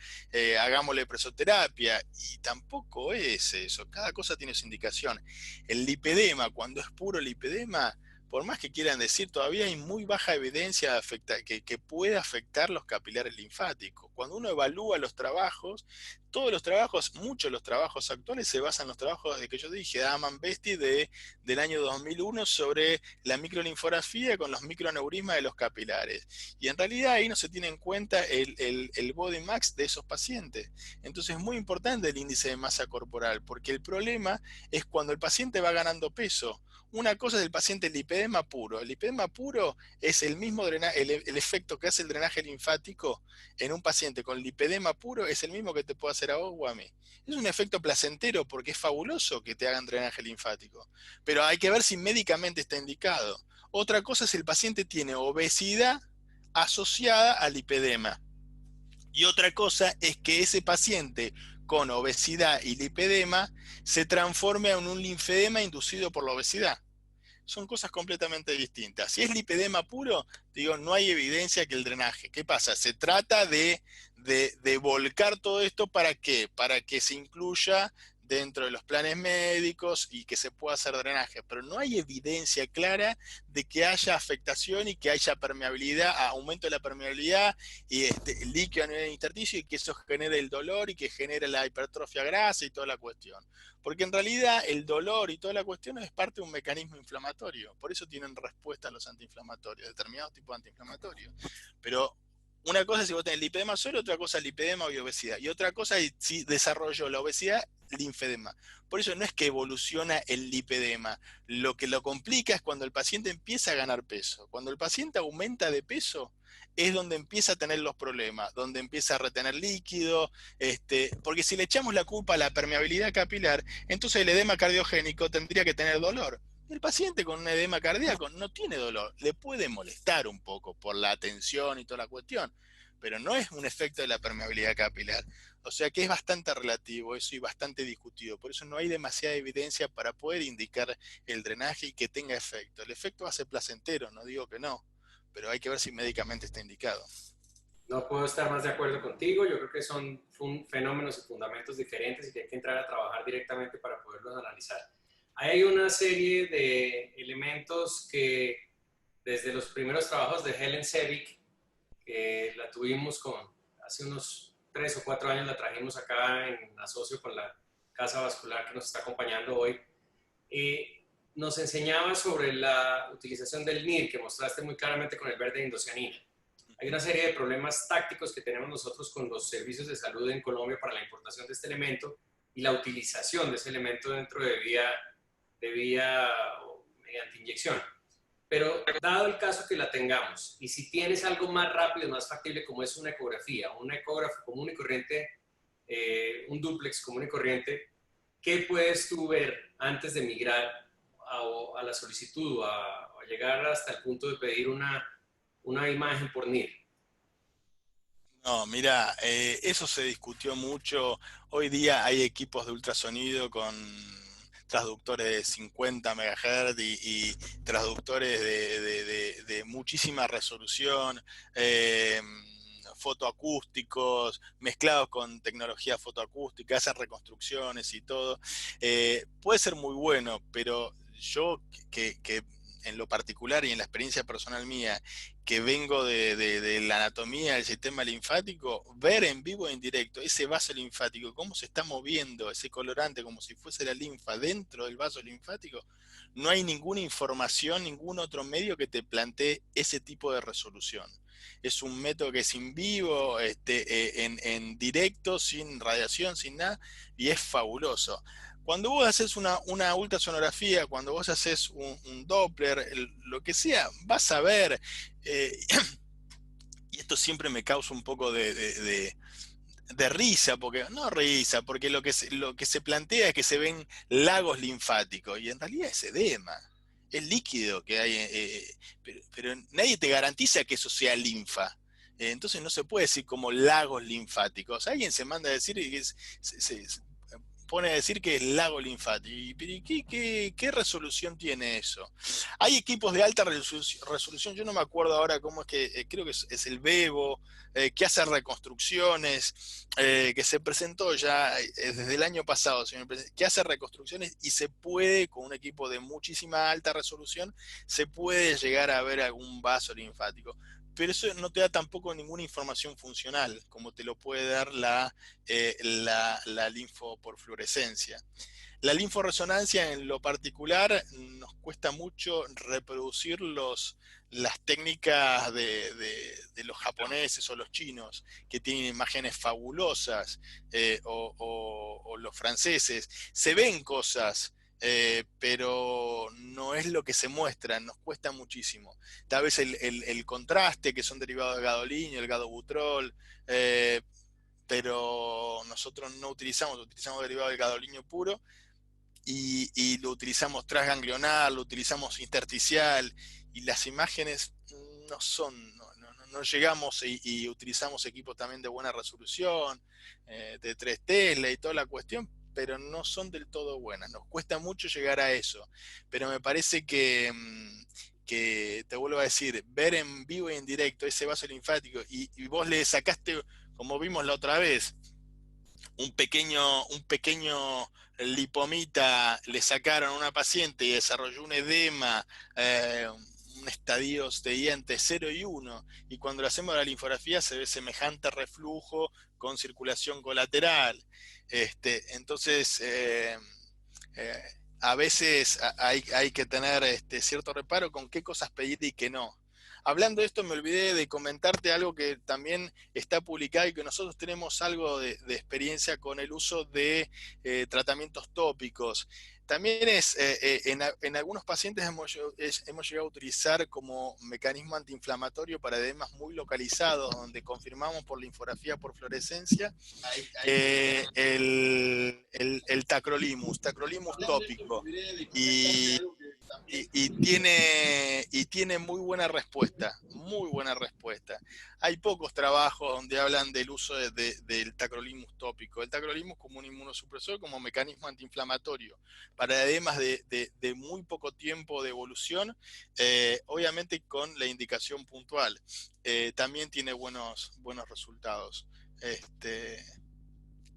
hagámosle presoterapia, y tampoco es eso, cada cosa tiene su indicación. El lipedema, cuando es puro lipedema, por más que quieran decir, todavía hay muy baja evidencia que puede afectar los capilares linfáticos. Cuando uno evalúa los trabajos, todos los trabajos, muchos de los trabajos actuales se basan en los trabajos de que yo dije, de Aman Besti del año 2001, sobre la microlinfografía con los microaneurismas de los capilares. Y en realidad ahí no se tiene en cuenta el body max de esos pacientes. Entonces es muy importante el índice de masa corporal, porque el problema es cuando el paciente va ganando peso. Una cosa es el paciente lipedema puro. El lipedema puro es el mismo drenaje, el efecto que hace el drenaje linfático en un paciente con lipedema puro es el mismo que te puede hacer a vos o a mí. Es un efecto placentero, porque es fabuloso que te hagan drenaje linfático, pero hay que ver si médicamente está indicado. Otra cosa es si el paciente tiene obesidad asociada al lipedema. Y otra cosa es que ese paciente con obesidad y lipedema se transforme en un linfedema inducido por la obesidad. Son cosas completamente distintas. Si es lipedema puro, digo, no hay evidencia que el drenaje. ¿Qué pasa? Se trata de volcar todo esto, ¿para qué? Para que se incluya dentro de los planes médicos y que se pueda hacer drenaje, pero no hay evidencia clara de que haya afectación y que haya permeabilidad, aumento de la permeabilidad y líquido a nivel intersticio, y que eso genere el dolor y que genere la hipertrofia grasa y toda la cuestión. Porque en realidad el dolor y toda la cuestión es parte de un mecanismo inflamatorio, por eso tienen respuesta a los antiinflamatorios, determinados tipos de antiinflamatorios. Pero una cosa es si vos tenés lipedema solo, otra cosa es lipedema y obesidad, y otra cosa es si desarrolló la obesidad, linfedema. Por eso no es que evoluciona el lipedema, lo que lo complica es cuando el paciente empieza a ganar peso. Cuando el paciente aumenta de peso es donde empieza a tener los problemas, donde empieza a retener líquido, porque si le echamos la culpa a la permeabilidad capilar, entonces el edema cardiogénico tendría que tener dolor. El paciente con un edema cardíaco no tiene dolor, le puede molestar un poco por la tensión y toda la cuestión, pero no es un efecto de la permeabilidad capilar. O sea que es bastante relativo eso y bastante discutido. Por eso no hay demasiada evidencia para poder indicar el drenaje y que tenga efecto. El efecto va a ser placentero, no digo que no, pero hay que ver si médicamente está indicado. No puedo estar más de acuerdo contigo. Yo creo que son fenómenos y fundamentos diferentes y que hay que entrar a trabajar directamente para poderlos analizar. Hay una serie de elementos que desde los primeros trabajos de Helen Sevick, que la tuvimos hace unos 3 o 4 años, la trajimos acá en asocio con la Casa Vascular que nos está acompañando hoy, nos enseñaba sobre la utilización del NIR, que mostraste muy claramente con el verde indocianina. Hay una serie de problemas tácticos que tenemos nosotros con los servicios de salud en Colombia para la importación de este elemento y la utilización de ese elemento dentro de vía o mediante inyección. Pero dado el caso que la tengamos, y si tienes algo más rápido, más factible, como es una ecografía, un ecógrafo común y corriente, un dúplex común y corriente, ¿qué puedes tú ver antes de migrar a la solicitud o a llegar hasta el punto de pedir una imagen por NIR? No, mira, eso se discutió mucho. Hoy día hay equipos de ultrasonido con transductores de 50 MHz y transductores de muchísima resolución, fotoacústicos, mezclados con tecnología fotoacústica, hacen reconstrucciones y todo. Puede ser muy bueno, pero yo que en lo particular y en la experiencia personal mía, que vengo de la anatomía del sistema linfático, ver en vivo e en directo ese vaso linfático, cómo se está moviendo ese colorante como si fuese la linfa dentro del vaso linfático, no hay ninguna información, ningún otro medio que te plantee ese tipo de resolución. Es un método que es in vivo, en directo, sin radiación, sin nada, y es fabuloso. Cuando vos haces una ultrasonografía, cuando vos haces un Doppler, lo que sea, vas a ver, y esto siempre me causa un poco de risa, porque no risa, porque lo que se plantea es que se ven lagos linfáticos, y en realidad es edema, es líquido que hay, pero nadie te garantiza que eso sea linfa. Entonces no se puede decir como lagos linfáticos. Alguien se manda a decir que se pone a decir que es lago linfático. ¿Y qué resolución tiene eso? Hay equipos de alta resolución, yo no me acuerdo ahora cómo es que, creo que es el Bebo, que hace reconstrucciones, que se presentó ya desde el año pasado, que hace reconstrucciones y se puede, con un equipo de muchísima alta resolución, se puede llegar a ver algún vaso linfático. Pero eso no te da tampoco ninguna información funcional, como te lo puede dar la linfo por fluorescencia. La linforresonancia en lo particular nos cuesta mucho reproducir las técnicas de los japoneses o los chinos, que tienen imágenes fabulosas, o los franceses. Se ven cosas, pero no es lo que se muestra, nos cuesta muchísimo. Tal vez el contraste, que son derivados del gadolinio, el gadobutrol, pero nosotros no utilizamos derivado del gadolinio puro, y lo utilizamos transganglional, lo utilizamos intersticial, y las imágenes no llegamos, y utilizamos equipos también de buena resolución, de 3 Tesla y toda la cuestión, pero no son del todo buenas. Nos cuesta mucho llegar a eso, pero me parece que te vuelvo a decir, ver en vivo y en directo ese vaso linfático, y vos le sacaste, como vimos la otra vez, un pequeño lipomita le sacaron a una paciente y desarrolló un edema, un estadio de INT 0 y 1, y cuando le hacemos la linfografía se ve semejante reflujo con circulación colateral. Entonces, a veces hay que tener cierto reparo con qué cosas pedir y qué no. Hablando de esto, me olvidé de comentarte algo que también está publicado y que nosotros tenemos algo de experiencia con el uso de tratamientos tópicos. También en algunos pacientes hemos llegado a utilizar como mecanismo antiinflamatorio para edemas muy localizados, donde confirmamos por linfografía por fluorescencia el tacrolimus tópico. Y tiene muy buena respuesta, muy buena respuesta. Hay pocos trabajos donde hablan del uso del tacrolimus tópico. El tacrolimus como un inmunosupresor, como mecanismo antiinflamatorio, para edemas de muy poco tiempo de evolución, obviamente con la indicación puntual. También tiene buenos resultados.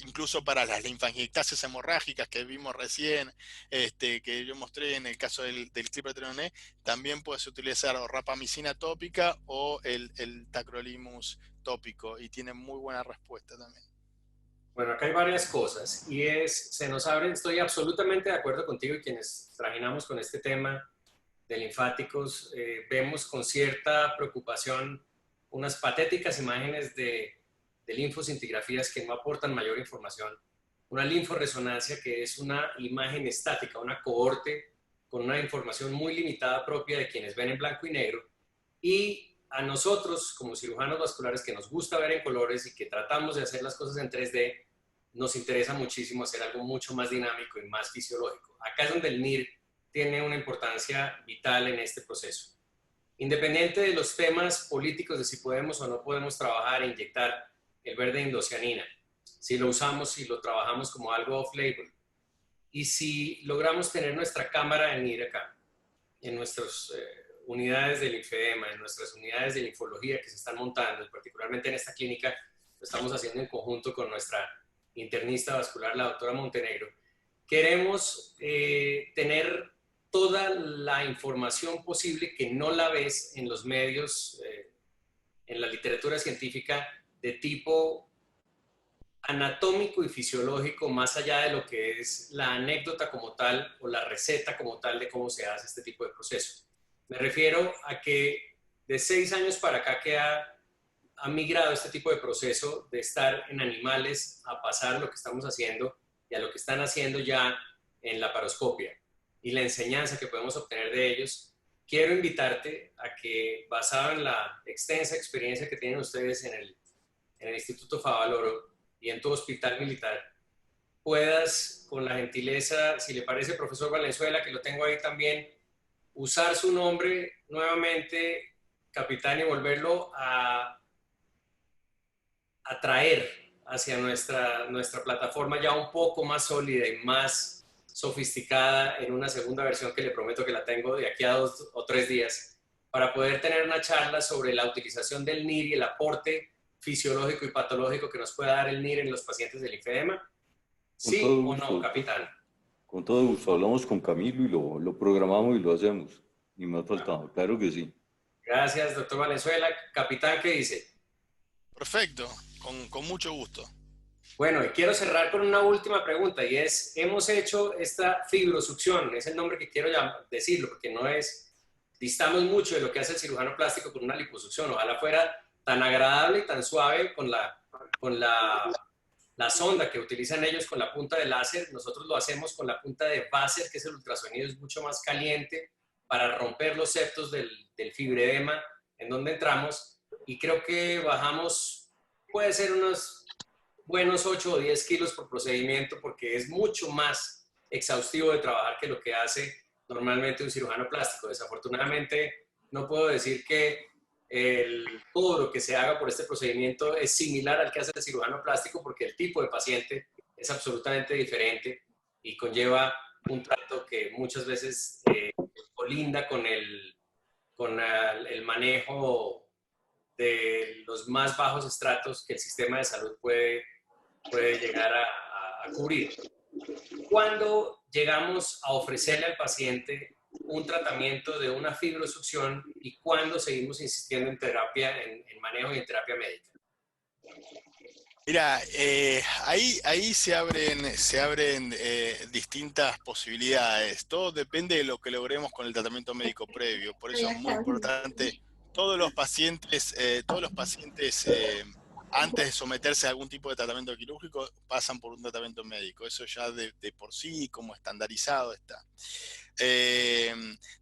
Incluso para las linfangiectasias hemorrágicas que vimos recién, que yo mostré en el caso del clippertrone, también puedes utilizar o rapamicina tópica o el tacrolimus tópico, y tiene muy buena respuesta también. Bueno, acá hay varias cosas, y se nos abre, estoy absolutamente de acuerdo contigo, y quienes trajinamos con este tema de linfáticos, vemos con cierta preocupación unas patéticas imágenes de linfocintigrafías que no aportan mayor información, una linforesonancia que es una imagen estática, una cohorte con una información muy limitada propia de quienes ven en blanco y negro, y a nosotros como cirujanos vasculares que nos gusta ver en colores y que tratamos de hacer las cosas en 3D, nos interesa muchísimo hacer algo mucho más dinámico y más fisiológico. Acá es donde el NIR tiene una importancia vital en este proceso. Independiente de los temas políticos de si podemos o no podemos trabajar e inyectar el verde indocianina, si lo usamos, si lo trabajamos como algo off-label, y si logramos tener nuestra cámara en NIR acá, en nuestras unidades de linfedema, en nuestras unidades de linfología que se están montando, y particularmente en esta clínica, lo estamos haciendo en conjunto con nuestra internista vascular, la doctora Montenegro. Queremos tener toda la información posible que no la ves en los medios, en la literatura científica, de tipo anatómico y fisiológico, más allá de lo que es la anécdota como tal o la receta como tal de cómo se hace este tipo de proceso. Me refiero a que de 6 años para acá que ha migrado este tipo de proceso de estar en animales a pasar lo que estamos haciendo y a lo que están haciendo ya en la laparoscopia y la enseñanza que podemos obtener de ellos. Quiero invitarte a que, basado en la extensa experiencia que tienen ustedes en el Instituto Favaloro y en tu hospital militar, puedas, con la gentileza, si le parece, profesor Valenzuela, que lo tengo ahí también, usar su nombre nuevamente, capitán, y volverlo a traer hacia nuestra plataforma ya un poco más sólida y más sofisticada en una segunda versión que le prometo que la tengo de aquí a 2 o 3 días, para poder tener una charla sobre la utilización del NIR y el aporte fisiológico y patológico que nos pueda dar el NIR en los pacientes de linfedema. ¿Sí o no, capitán? Con todo gusto, hablamos con Camilo y lo programamos y lo hacemos. Y me ha faltado, claro que sí. Gracias, doctor Valenzuela. Capitán, ¿qué dice? Perfecto, con mucho gusto. Bueno, y quiero cerrar con una última pregunta, y es, hemos hecho esta fibrosucción, es el nombre que quiero decirlo, porque no es, distamos mucho de lo que hace el cirujano plástico con una liposucción. Ojalá fuera tan agradable y tan suave con la sonda que utilizan ellos con la punta de láser. Nosotros lo hacemos con la punta de Vaser, que es el ultrasonido, es mucho más caliente para romper los septos del fibredema en donde entramos, y creo que bajamos, puede ser unos buenos 8 o 10 kilos por procedimiento, porque es mucho más exhaustivo de trabajar que lo que hace normalmente un cirujano plástico. Desafortunadamente, no puedo decir que todo lo que se haga por este procedimiento es similar al que hace el cirujano plástico, porque el tipo de paciente es absolutamente diferente y conlleva un trato que muchas veces colinda con el manejo de los más bajos estratos que el sistema de salud puede llegar a cubrir. Cuando llegamos a ofrecerle al paciente un tratamiento de una fibrosucción y cuando seguimos insistiendo en terapia, en manejo y en terapia médica. Mira, ahí se abren distintas posibilidades. Todo depende de lo que logremos con el tratamiento médico previo. Por eso es muy importante, todos los pacientes antes de someterse a algún tipo de tratamiento quirúrgico pasan por un tratamiento médico. Eso ya de por sí, como estandarizado está.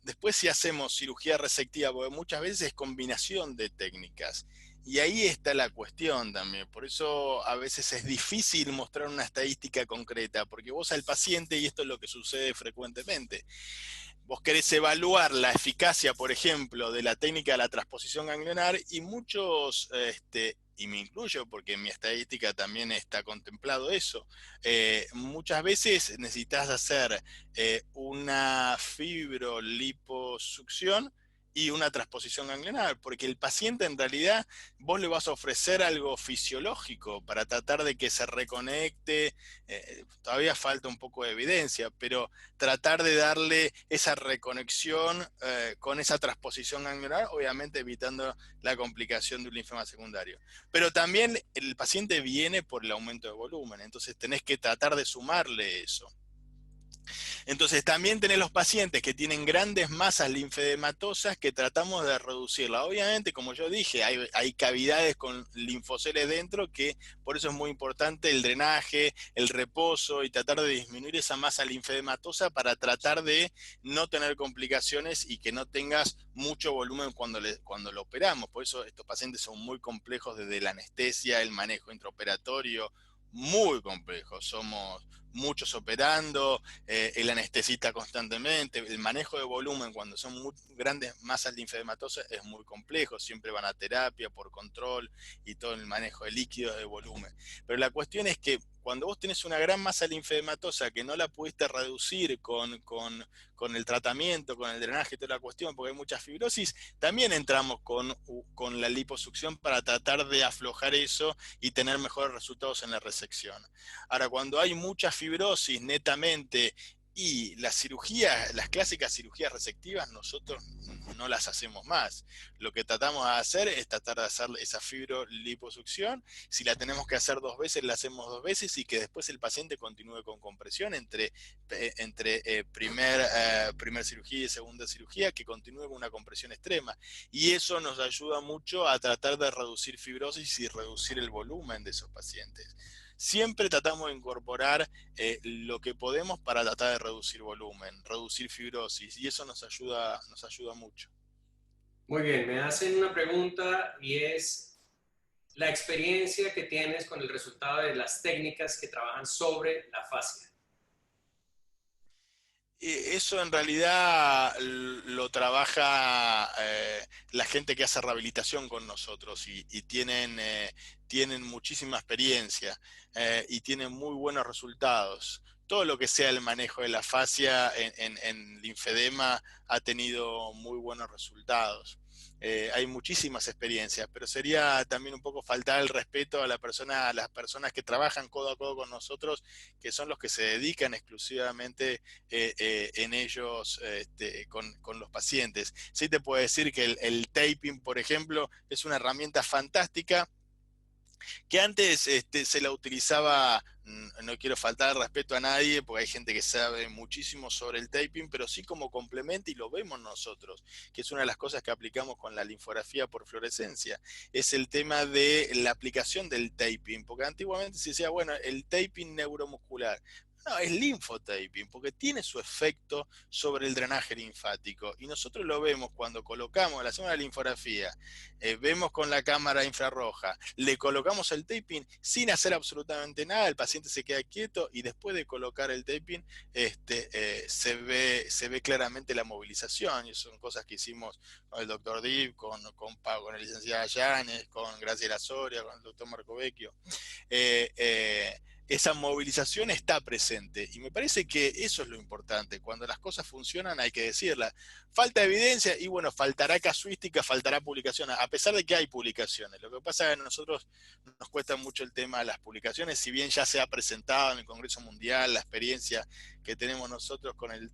Después, si hacemos cirugía resectiva, porque muchas veces es combinación de técnicas. Y ahí está la cuestión también. Por eso a veces es difícil mostrar una estadística concreta, porque vos al paciente, y esto es lo que sucede frecuentemente, vos querés evaluar la eficacia, por ejemplo, de la técnica de la transposición ganglionar, y muchos, y me incluyo porque en mi estadística también está contemplado eso, muchas veces necesitas hacer una fibroliposucción y una transposición ganglionar, porque el paciente en realidad vos le vas a ofrecer algo fisiológico para tratar de que se reconecte, todavía falta un poco de evidencia, pero tratar de darle esa reconexión con esa transposición ganglionar, obviamente evitando la complicación de un linfoma secundario. Pero también el paciente viene por el aumento de volumen, entonces tenés que tratar de sumarle eso. Entonces también tenés los pacientes que tienen grandes masas linfedematosas que tratamos de reducirla. Obviamente, como yo dije, hay cavidades con linfoceles dentro, que por eso es muy importante el drenaje, el reposo y tratar de disminuir esa masa linfedematosa para tratar de no tener complicaciones y que no tengas mucho volumen cuando lo operamos. Por eso estos pacientes son muy complejos desde la anestesia, el manejo intraoperatorio, muy complejos. Somos muchos operando, el anestesista constantemente, el manejo de volumen cuando son muy grandes masas linfedematosas es muy complejo, siempre van a terapia por control y todo el manejo de líquidos de volumen. Pero la cuestión es que cuando vos tenés una gran masa linfedematosa que no la pudiste reducir con el tratamiento, con el drenaje y toda la cuestión, porque hay mucha fibrosis, también entramos con la liposucción para tratar de aflojar eso y tener mejores resultados en la resección. Ahora, cuando hay mucha fibrosis netamente y las cirugías, las clásicas cirugías resectivas, nosotros no las hacemos más. Lo que tratamos de hacer es tratar de hacer esa fibroliposucción. Si la tenemos que hacer 2 veces, la hacemos 2 veces y que después el paciente continúe con compresión entre primer cirugía y segunda cirugía, que continúe con una compresión extrema. Y eso nos ayuda mucho a tratar de reducir fibrosis y reducir el volumen de esos pacientes. Siempre tratamos de incorporar lo que podemos para tratar de reducir volumen, reducir fibrosis, y eso nos ayuda mucho. Muy bien, me hacen una pregunta y es la experiencia que tienes con el resultado de las técnicas que trabajan sobre la fascia. Eso en realidad lo trabaja la gente que hace rehabilitación con nosotros y tienen muchísima experiencia y tienen muy buenos resultados. Todo lo que sea el manejo de la fascia en linfedema ha tenido muy buenos resultados. Hay muchísimas experiencias, pero sería también un poco faltar el respeto a las personas que trabajan codo a codo con nosotros, que son los que se dedican exclusivamente en ellos con los pacientes. Sí te puedo decir que el taping, por ejemplo, es una herramienta fantástica que antes se la utilizaba, no quiero faltar el respeto a nadie, porque hay gente que sabe muchísimo sobre el taping, pero sí como complemento, y lo vemos nosotros, que es una de las cosas que aplicamos con la linfografía por fluorescencia, es el tema de la aplicación del taping, porque antiguamente se decía, bueno, el taping neuromuscular. No, es linfotaping, porque tiene su efecto sobre el drenaje linfático. Y nosotros lo vemos cuando colocamos, le hacemos la linfografía, vemos con la cámara infrarroja, le colocamos el taping sin hacer absolutamente nada, el paciente se queda quieto y después de colocar el taping se ve claramente la movilización. Y son cosas que hicimos con el doctor Dib, con el licenciado Llanes, con Graciela Soria, con el doctor Marco Vecchio. Esa movilización está presente y me parece que eso es lo importante. Cuando las cosas funcionan hay que decirla. Falta evidencia y bueno, faltará casuística, faltará publicación, a pesar de que hay publicaciones. Lo que pasa es que a nosotros nos cuesta mucho el tema de las publicaciones, si bien ya se ha presentado en el Congreso Mundial la experiencia que tenemos nosotros con el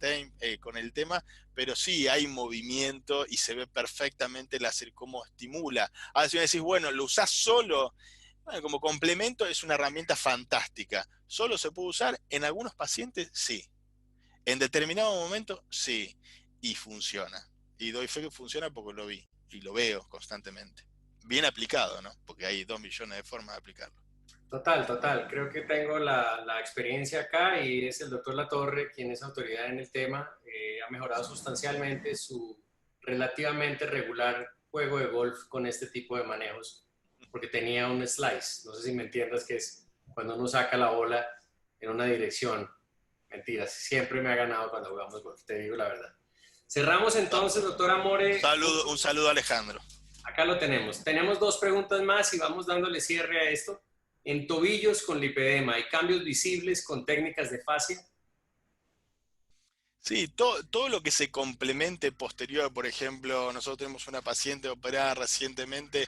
tema, pero sí hay movimiento y se ve perfectamente cómo estimula. Ahora si me decís, bueno, ¿lo usás solo? Bueno, como complemento es una herramienta fantástica. ¿Solo se puede usar? En algunos pacientes, sí. En determinado momento, sí. Y funciona. Y doy fe que funciona porque lo vi. Y lo veo constantemente. Bien aplicado, ¿no? Porque hay 2 millones de formas de aplicarlo. Total. Creo que tengo la experiencia acá y es el doctor Latorre quien es autoridad en el tema. Ha mejorado sustancialmente su relativamente regular juego de golf con este tipo de manejos, porque tenía un slice. No sé si me entiendas, que es cuando uno saca la bola en una dirección. Mentiras, siempre me ha ganado cuando jugamos golf, te digo la verdad. Cerramos entonces, doctor Amore. Un saludo a Alejandro. Acá lo tenemos. Tenemos 2 preguntas más y vamos dándole cierre a esto. En tobillos con lipedema, ¿hay cambios visibles con técnicas de fascia? Sí, todo lo que se complemente posterior, por ejemplo, nosotros tenemos una paciente operada recientemente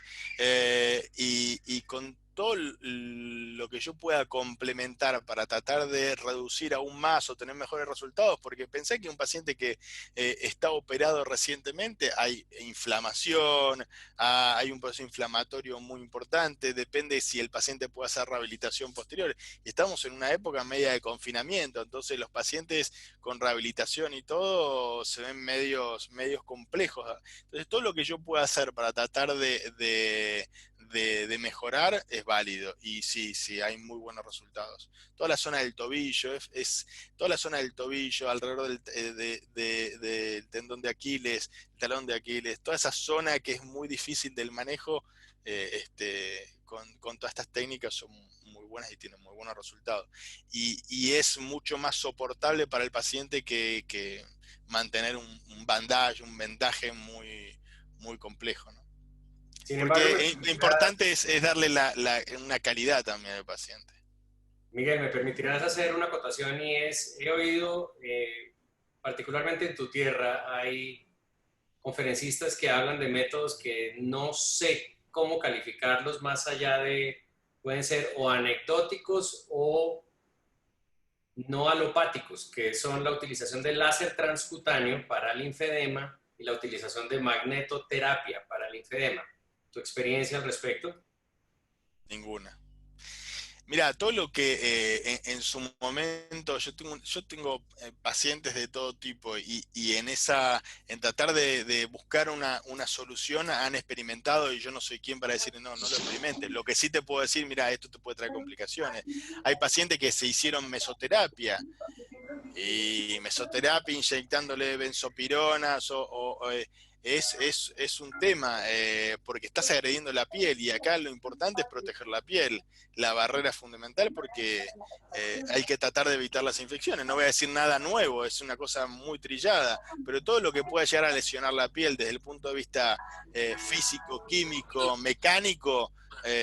y con todo lo que yo pueda complementar para tratar de reducir aún más o tener mejores resultados, porque pensé que un paciente que está operado recientemente, hay inflamación, hay un proceso inflamatorio muy importante, depende si el paciente puede hacer rehabilitación posterior. Y estamos en una época media de confinamiento, entonces los pacientes con rehabilitación y todo se ven medios complejos. Entonces todo lo que yo pueda hacer para tratar de mejorar es válido, y sí, hay muy buenos resultados. Toda la zona del tobillo, toda la zona del tobillo, alrededor del tendón de Aquiles, el talón de Aquiles, toda esa zona que es muy difícil del manejo, con todas estas técnicas son muy buenas y tienen muy buenos resultados. Y es mucho más soportable para el paciente que mantener un bandage, un vendaje muy complejo, ¿no? Sin embargo, Porque lo importante es darle una calidad también al paciente. Miguel, me permitirás hacer una acotación y he oído, particularmente en tu tierra, hay conferencistas que hablan de métodos que no sé cómo calificarlos más allá de, pueden ser o anecdóticos o no alopáticos, que son la utilización de láser transcutáneo para linfedema y la utilización de magnetoterapia para linfedema. ¿Tu experiencia al respecto? Ninguna. Mira, todo lo que en su momento, yo tengo pacientes de todo tipo, y en tratar de buscar una solución han experimentado, y yo no soy quien para decir no lo experimentes. Lo que sí te puedo decir, mira, esto te puede traer complicaciones. Hay pacientes que se hicieron mesoterapia, y mesoterapia inyectándole benzopironas es un tema, porque estás agrediendo la piel, y acá lo importante es proteger la piel, la barrera fundamental, porque hay que tratar de evitar las infecciones. No voy a decir nada nuevo, es una cosa muy trillada, pero todo lo que pueda llegar a lesionar la piel desde el punto de vista físico, químico, mecánico,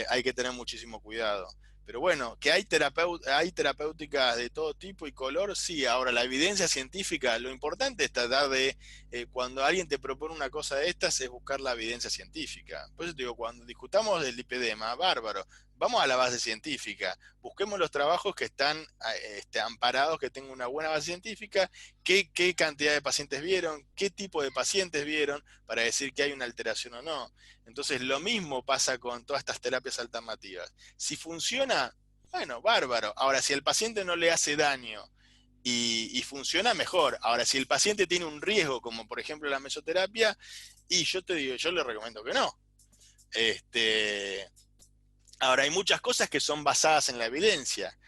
hay que tener muchísimo cuidado. Pero bueno, que hay terapéuticas de todo tipo y color, sí. Ahora, la evidencia científica, lo importante es tratar de, cuando alguien te propone una cosa de estas, es buscar la evidencia científica. Por eso te digo, cuando discutamos del lipedema, bárbaro, vamos a la base científica, busquemos los trabajos que están amparados, que tengan una buena base científica, qué cantidad de pacientes vieron, qué tipo de pacientes vieron, para decir que hay una alteración o no. Entonces, lo mismo pasa con todas estas terapias alternativas. Si funciona, bueno, bárbaro. Ahora, si el paciente no le hace daño y funciona, mejor. Ahora, si el paciente tiene un riesgo, como por ejemplo la mesoterapia, y yo te digo, yo le recomiendo que no. Ahora, hay muchas cosas que son basadas en la evidencia.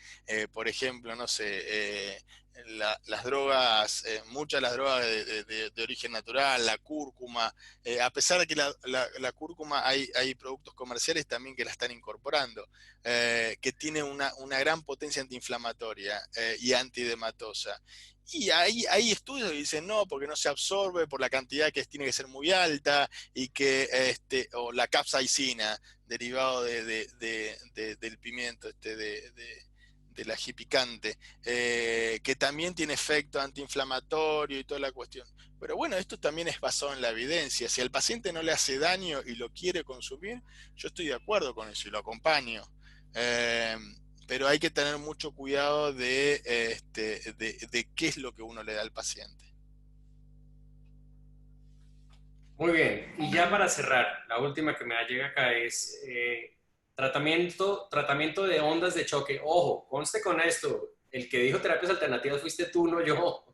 Por ejemplo, no sé, las drogas, muchas de las drogas de origen natural, la cúrcuma, a pesar de que la cúrcuma hay productos comerciales también que la están incorporando, que tiene una gran potencia antiinflamatoria y antidematosa. Y hay estudios que dicen no, porque no se absorbe por la cantidad que tiene que ser muy alta, y que o la capsaicina, derivado del pimiento, del ají picante, que también tiene efecto antiinflamatorio y toda la cuestión. Pero bueno, esto también es basado en la evidencia. Si al paciente no le hace daño y lo quiere consumir, yo estoy de acuerdo con eso y lo acompaño. Pero hay que tener mucho cuidado de qué es lo que uno le da al paciente. Muy bien, y ya para cerrar, la última que me llega acá es tratamiento de ondas de choque. Ojo, conste con esto, el que dijo terapias alternativas fuiste tú, no yo.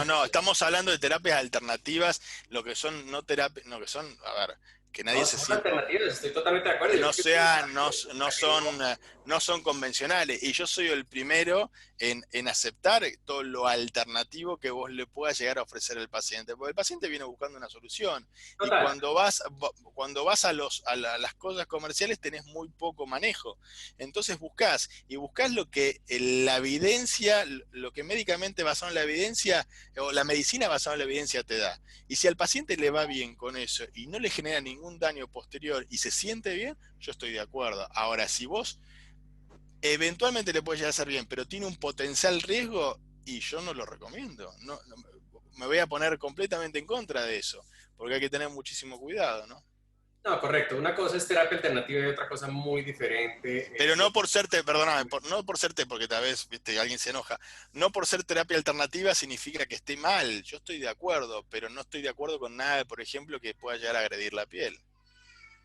No, estamos hablando de terapias alternativas, lo que son no terapias, no, que son, a ver, que nadie se son alternativas, estoy totalmente de acuerdo. Que no son convencionales, y yo soy el primero en aceptar todo lo alternativo que vos le puedas llegar a ofrecer al paciente, porque el paciente viene buscando una solución. Total. Y cuando vas a las cosas comerciales tenés muy poco manejo, entonces buscás lo que la evidencia, lo que médicamente basado en la evidencia, o la medicina basada en la evidencia te da. Y si al paciente le va bien con eso y no le genera ningún daño posterior y se siente bien, yo estoy de acuerdo. Ahora, si vos eventualmente le puede llegar a hacer bien, pero tiene un potencial riesgo, y yo no lo recomiendo. No, me voy a poner completamente en contra de eso, porque hay que tener muchísimo cuidado, ¿no? No, correcto. Una cosa es terapia alternativa y otra cosa muy diferente. Pero no por serte, perdóname, no por serte, porque tal vez, viste, alguien se enoja, no por ser terapia alternativa significa que esté mal. Yo estoy de acuerdo, pero no estoy de acuerdo con nada, por ejemplo, que pueda llegar a agredir la piel.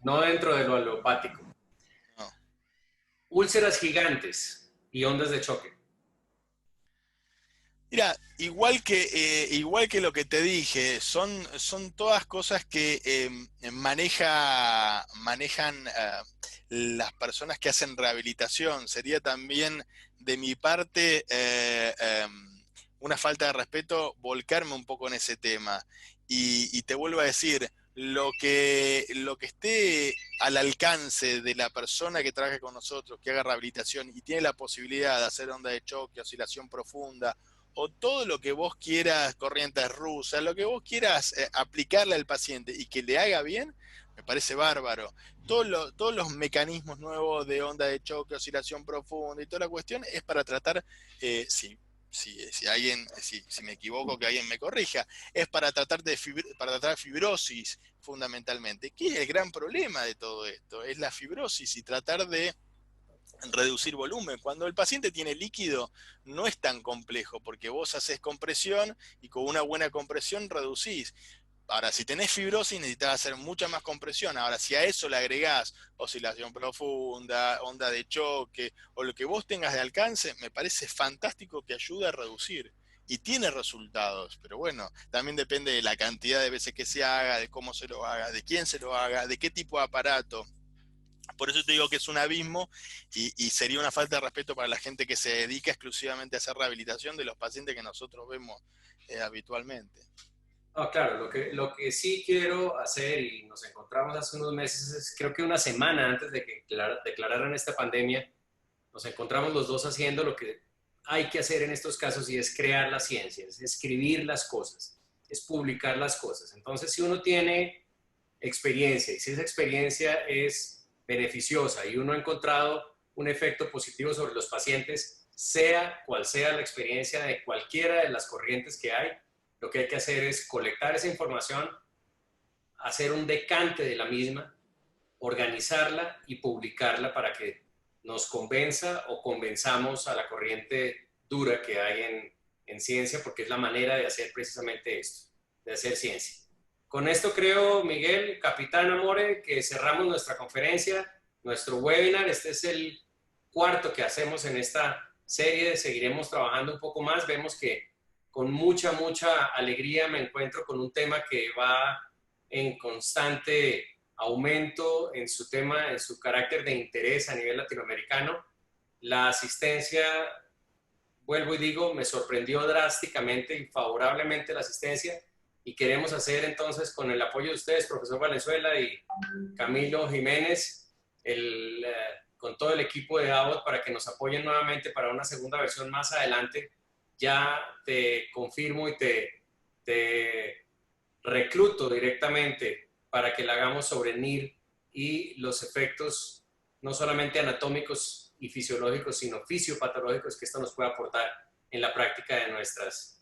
No dentro de lo alopático. No. Úlceras gigantes y ondas de choque. Mira, igual que lo que te dije, son todas cosas que manejan las personas que hacen rehabilitación. Sería también de mi parte una falta de respeto volcarme un poco en ese tema. Y te vuelvo a decir, lo que esté al alcance de la persona que trabaje con nosotros, que haga rehabilitación y tiene la posibilidad de hacer onda de choque, oscilación profunda, o todo lo que vos quieras, corrientes rusas, lo que vos quieras aplicarle al paciente y que le haga bien, me parece bárbaro. Todos los mecanismos nuevos de onda de choque, oscilación profunda y toda la cuestión es para tratar, si me equivoco, que alguien me corrija, es para tratar para tratar fibrosis fundamentalmente. ¿Qué es el gran problema de todo esto? Es la fibrosis y tratar de reducir volumen. Cuando el paciente tiene líquido no es tan complejo porque vos haces compresión y con una buena compresión reducís. Ahora, si tenés fibrosis necesitas hacer mucha más compresión. Ahora, si a eso le agregás oscilación profunda, onda de choque o lo que vos tengas de alcance, me parece fantástico que ayude a reducir. Y tiene resultados, pero bueno, también depende de la cantidad de veces que se haga, de cómo se lo haga, de quién se lo haga, de qué tipo de aparato. Por eso te digo que es un abismo y sería una falta de respeto para la gente que se dedica exclusivamente a hacer rehabilitación de los pacientes que nosotros vemos habitualmente. No, claro, lo que sí quiero hacer, y nos encontramos hace unos meses, es, creo que una semana antes de que declararan esta pandemia, nos encontramos los dos haciendo lo que hay que hacer en estos casos y es crear la ciencia, es escribir las cosas, es publicar las cosas. Entonces, si uno tiene experiencia y si esa experiencia es beneficiosa y uno ha encontrado un efecto positivo sobre los pacientes, sea cual sea la experiencia de cualquiera de las corrientes que hay, lo que hay que hacer es colectar esa información, hacer un decante de la misma, organizarla y publicarla para que nos convenza o convenzamos a la corriente dura que hay en ciencia, porque es la manera de hacer precisamente esto, de hacer ciencia. Con esto creo, Miguel, Capitán Amore, que cerramos nuestra conferencia, nuestro webinar. Este es el cuarto que hacemos en esta serie. Seguiremos trabajando un poco más. Vemos que con mucha alegría me encuentro con un tema que va en constante aumento en su tema, en su carácter de interés a nivel latinoamericano. La asistencia, vuelvo y digo, me sorprendió drásticamente y favorablemente la asistencia, y queremos hacer entonces, con el apoyo de ustedes, profesor Valenzuela y Camilo Jiménez, con todo el equipo de Abbott, para que nos apoyen nuevamente para una segunda versión más adelante. Ya te confirmo y te recluto directamente para que la hagamos sobre NIR y los efectos no solamente anatómicos y fisiológicos, sino fisiopatológicos que esto nos puede aportar en la práctica de nuestras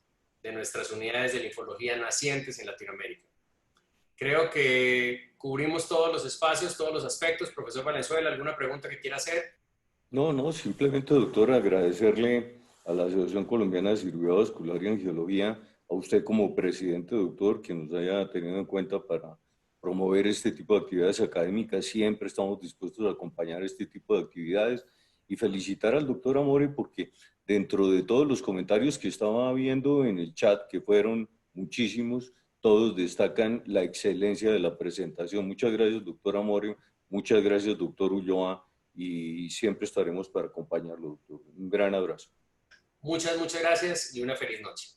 unidades de linfología nacientes en Latinoamérica. Creo que cubrimos todos los espacios, todos los aspectos. Profesor Valenzuela, ¿alguna pregunta que quiera hacer? No, simplemente, doctor, agradecerle a la Asociación Colombiana de Cirugía Vascular y Angiología, a usted como presidente, doctor, que nos haya tenido en cuenta para promover este tipo de actividades académicas. Siempre estamos dispuestos a acompañar este tipo de actividades y felicitar al doctor Amore porque dentro de todos los comentarios que estaba viendo en el chat, que fueron muchísimos, todos destacan la excelencia de la presentación. Muchas gracias, doctor Amore. Muchas gracias, doctor Ulloa. Y siempre estaremos para acompañarlo, doctor. Un gran abrazo. Muchas gracias y una feliz noche.